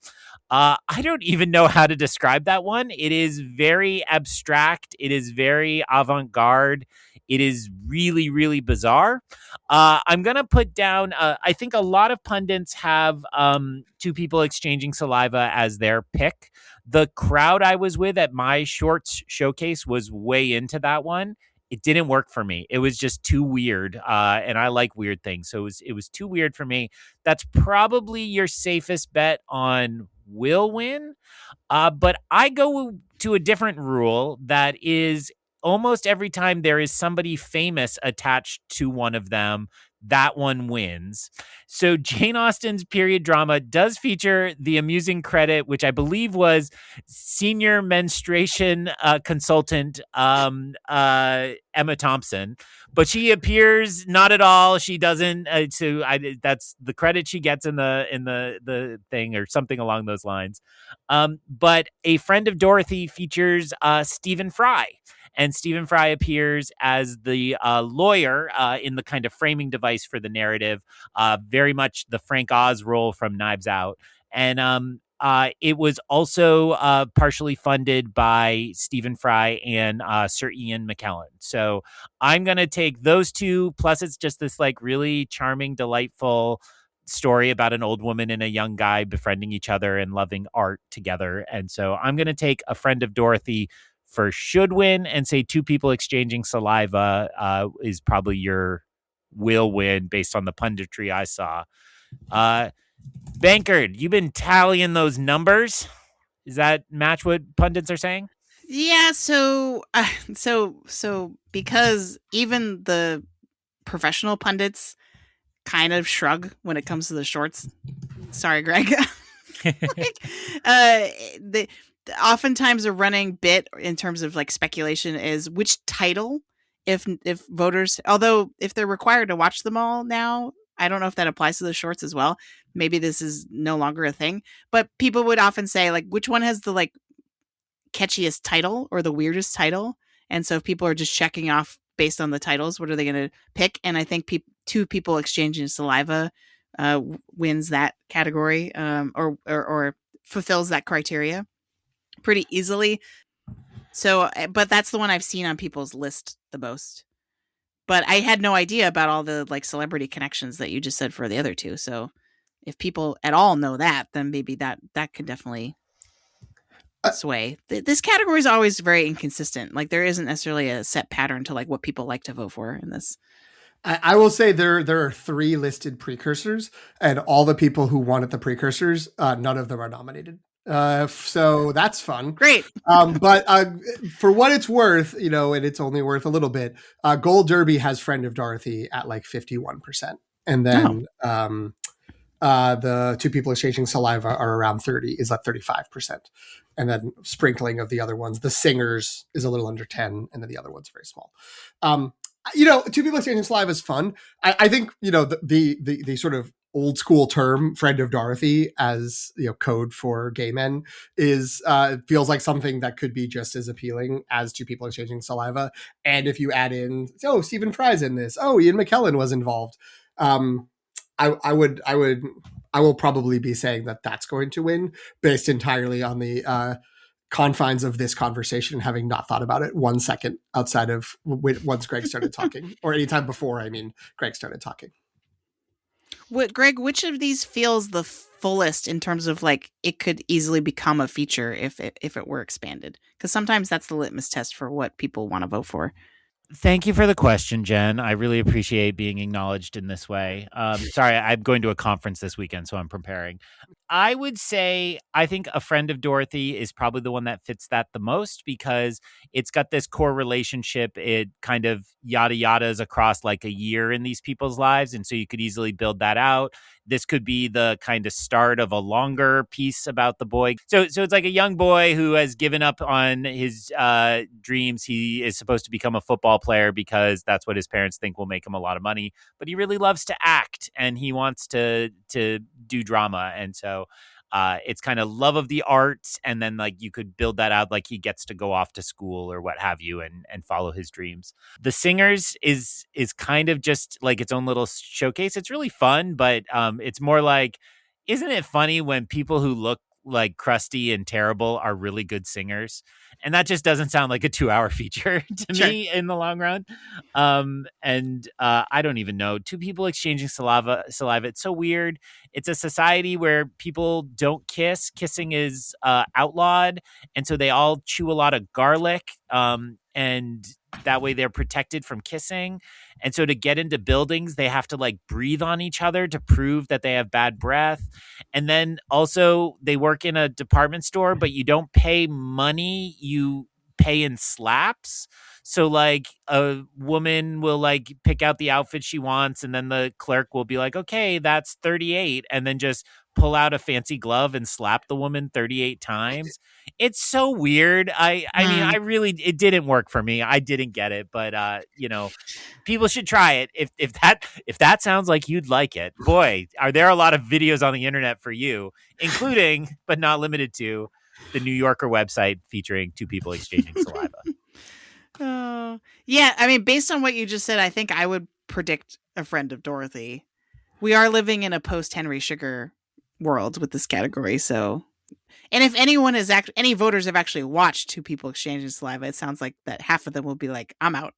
I don't even know how to describe that one. It is very abstract. It is very avant-garde. It is really, really bizarre. I'm going to put down, I think a lot of pundits have Two People Exchanging Saliva as their pick. The crowd I was with at my shorts showcase was way into that one. It didn't work for me. It was just too weird. And I like weird things. So it was too weird for me. That's probably your safest bet on will win. But I go to a different rule that is almost every time there is somebody famous attached to one of them, that one wins. So Jane Austen's period drama does feature the amusing credit, which I believe was senior menstruation consultant Emma Thompson, but she appears not at all. She doesn't. That's the credit she gets in the thing or something along those lines. But A Friend of Dorothy features Stephen Fry. And Stephen Fry appears as the lawyer in the kind of framing device for the narrative, very much the Frank Oz role from Knives Out. And it was also partially funded by Stephen Fry and Sir Ian McKellen. So I'm going to take those two. Plus, it's just this like really charming, delightful story about an old woman and a young guy befriending each other and loving art together. And so I'm going to take A Friend of Dorothy for should win and say Two People Exchanging Saliva is probably your will win based on the punditry I saw. Bankard, you've been tallying those numbers. Does that match what pundits are saying? Yeah. So because even the professional pundits kind of shrug when it comes to the shorts. Sorry, Greg. Oftentimes a running bit in terms of like speculation is which title, if voters, although if they're required to watch them all now, I don't know if that applies to the shorts as well. Maybe this is no longer a thing, but people would often say like, which one has the like catchiest title or the weirdest title? And so if people are just checking off based on the titles, what are they going to pick? And I think Two People Exchanging Saliva wins that category or fulfills that criteria pretty easily. So, but that's the one I've seen on people's list the most. But I had no idea about all the like celebrity connections that you just said for the other two. So if people at all know that, then maybe that could definitely. sway. This category is always very inconsistent. Like there isn't necessarily a set pattern to like what people like to vote for in this. I will say there are 3 listed precursors, and all the people who wanted the precursors, none of them are nominated. So that's fun. Great. But for what it's worth, and it's only worth a little bit, Gold Derby has Friend of Dorothy at like 51%. And then the 2 people exchanging saliva are around 30, is at 35%. And then sprinkling of the other ones, the singers is a little under 10, and then the other one's very small. 2 people exchanging saliva is fun. I think, the sort of old school term Friend of Dorothy as code for gay men is feels like something that could be just as appealing as 2 people exchanging saliva. And if you add in, Stephen Fry's in this, Ian McKellen was involved, I will probably be saying that that's going to win based entirely on the confines of this conversation, having not thought about it 1 second outside of once Greg started talking, or anytime before, Greg started talking. Greg, which of these feels the fullest in terms of like it could easily become a feature if it were expanded? Because sometimes that's the litmus test for what people want to vote for. Thank you for the question, Jen. I really appreciate being acknowledged in this way. Sorry, I'm going to a conference this weekend, so I'm preparing. I would say I think A Friend of Dorothy is probably the one that fits that the most because it's got this core relationship. It kind of yada yadas across like a year in these people's lives. And so you could easily build that out. This could be the kind of start of a longer piece about the boy. So it's like a young boy who has given up on his dreams. He is supposed to become a football player because that's what his parents think will make him a lot of money. But he really loves to act and he wants to do drama. And so it's kind of love of the arts, and then like you could build that out like he gets to go off to school or what have you and follow his dreams. The Singers is kind of just like its own little showcase. It's really fun, but it's more like, isn't it funny when people who look like crusty and terrible are really good singers? And that just doesn't sound like a 2-hour feature to me in the long run. I don't even know. 2 people exchanging saliva. It's so weird. It's a society where people don't kiss. Kissing is outlawed. And so they all chew a lot of garlic. And that way they're protected from kissing. And so to get into buildings, they have to like breathe on each other to prove that they have bad breath. And then also they work in a department store, but you don't pay money. You pay in slaps. So like a woman will like pick out the outfit she wants, and then the clerk will be like, okay, that's 38. And then just pull out a fancy glove and slap the woman 38 times. It's so weird. I mean, it didn't work for me. I didn't get it, but people should try it. If that sounds like you'd like it, boy, are there a lot of videos on the internet for you, including, but not limited to, the New Yorker website featuring 2 people exchanging saliva. Yeah, I mean, based on what you just said, I think I would predict A Friend of Dorothy. We are living in a post-Henry Sugar world with this category, so... And if anyone is any voters have actually watched 2 people exchanging saliva, it sounds like that half of them will be like, I'm out.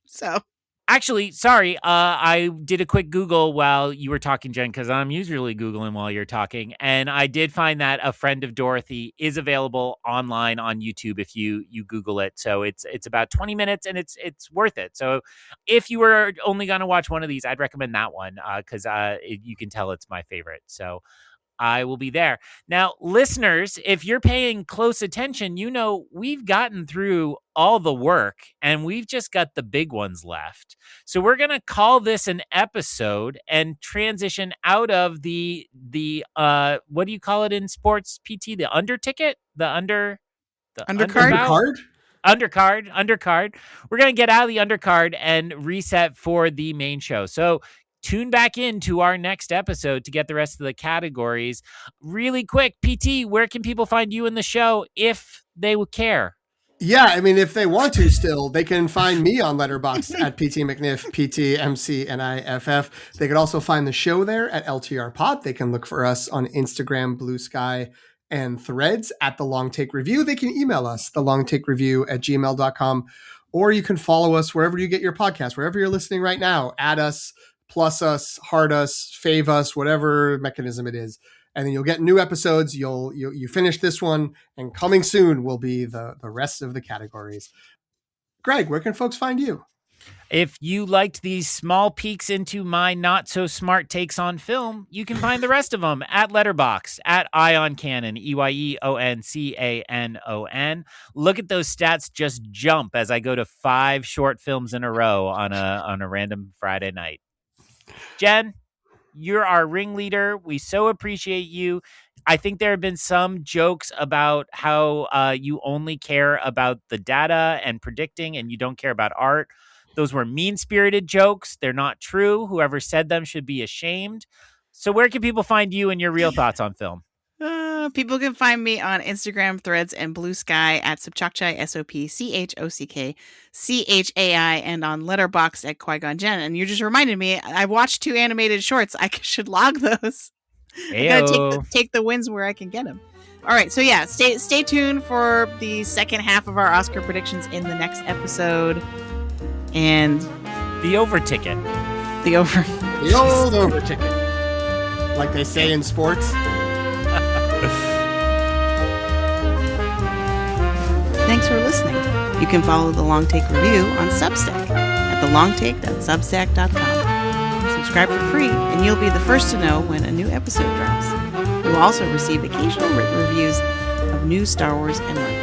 So... Actually, sorry, I did a quick Google while you were talking, Jen, because I'm usually Googling while you're talking. And I did find that A Friend of Dorothy is available online on YouTube if you Google it. So it's about 20 minutes and it's worth it. So if you were only going to watch one of these, I'd recommend that one because you can tell it's my favorite. So I will be there. Now, listeners, if you're paying close attention, we've gotten through all the work and we've just got the big ones left. So we're going to call this an episode and transition out of the what do you call it in sports, PT? The under ticket? The undercard? Undercard. We're going to get out of the undercard and reset for the main show. So tune back into our next episode to get the rest of the categories. Really quick, PT, where can people find you in the show if they would care? Yeah, I mean, if they want to still, they can find me on Letterboxd at PT McNiff, PTMCNIFF. They could also find the show there at LTR Pod. They can look for us on Instagram, Blue Sky, and Threads at The Long Take Review. They can email us, thelongtakereview@gmail.com, or you can follow us wherever you get your podcast, wherever you're listening right now. Add us, plus us, heart us, fave us, whatever mechanism it is. and then you'll get new episodes. You finish this one, and coming soon will be the rest of the categories. Greg, where can folks find you? If you liked these small peeks into my not so smart takes on film, you can find the rest of them at Letterboxd, at EyonCanon, EYEONCANON. Look at those stats just jump as I go to 5 short films in a row on a random Friday night. Jen, you're our ringleader. We so appreciate you. I think there have been some jokes about how you only care about the data and predicting and you don't care about art. Those were mean-spirited jokes. They're not true. Whoever said them should be ashamed. So where can people find you and your real thoughts on film? People can find me on Instagram, Threads, and Blue Sky at Sopchockchai, SOPCHOCKCHAI, and on Letterboxd at Qui-Gon Jen. And you just reminded me, I watched 2 animated shorts. I should log those. I gotta take the wins where I can get them. All right, so yeah, stay tuned for the second half of our Oscar predictions in the next episode. And the over ticket. The old over ticket. Like they say in sports. Thanks for listening. You can follow The Long Take Review on Substack at thelongtake.substack.com. Subscribe for free, and you'll be the first to know when a new episode drops. You'll also receive occasional written reviews of new Star Wars and Marvel.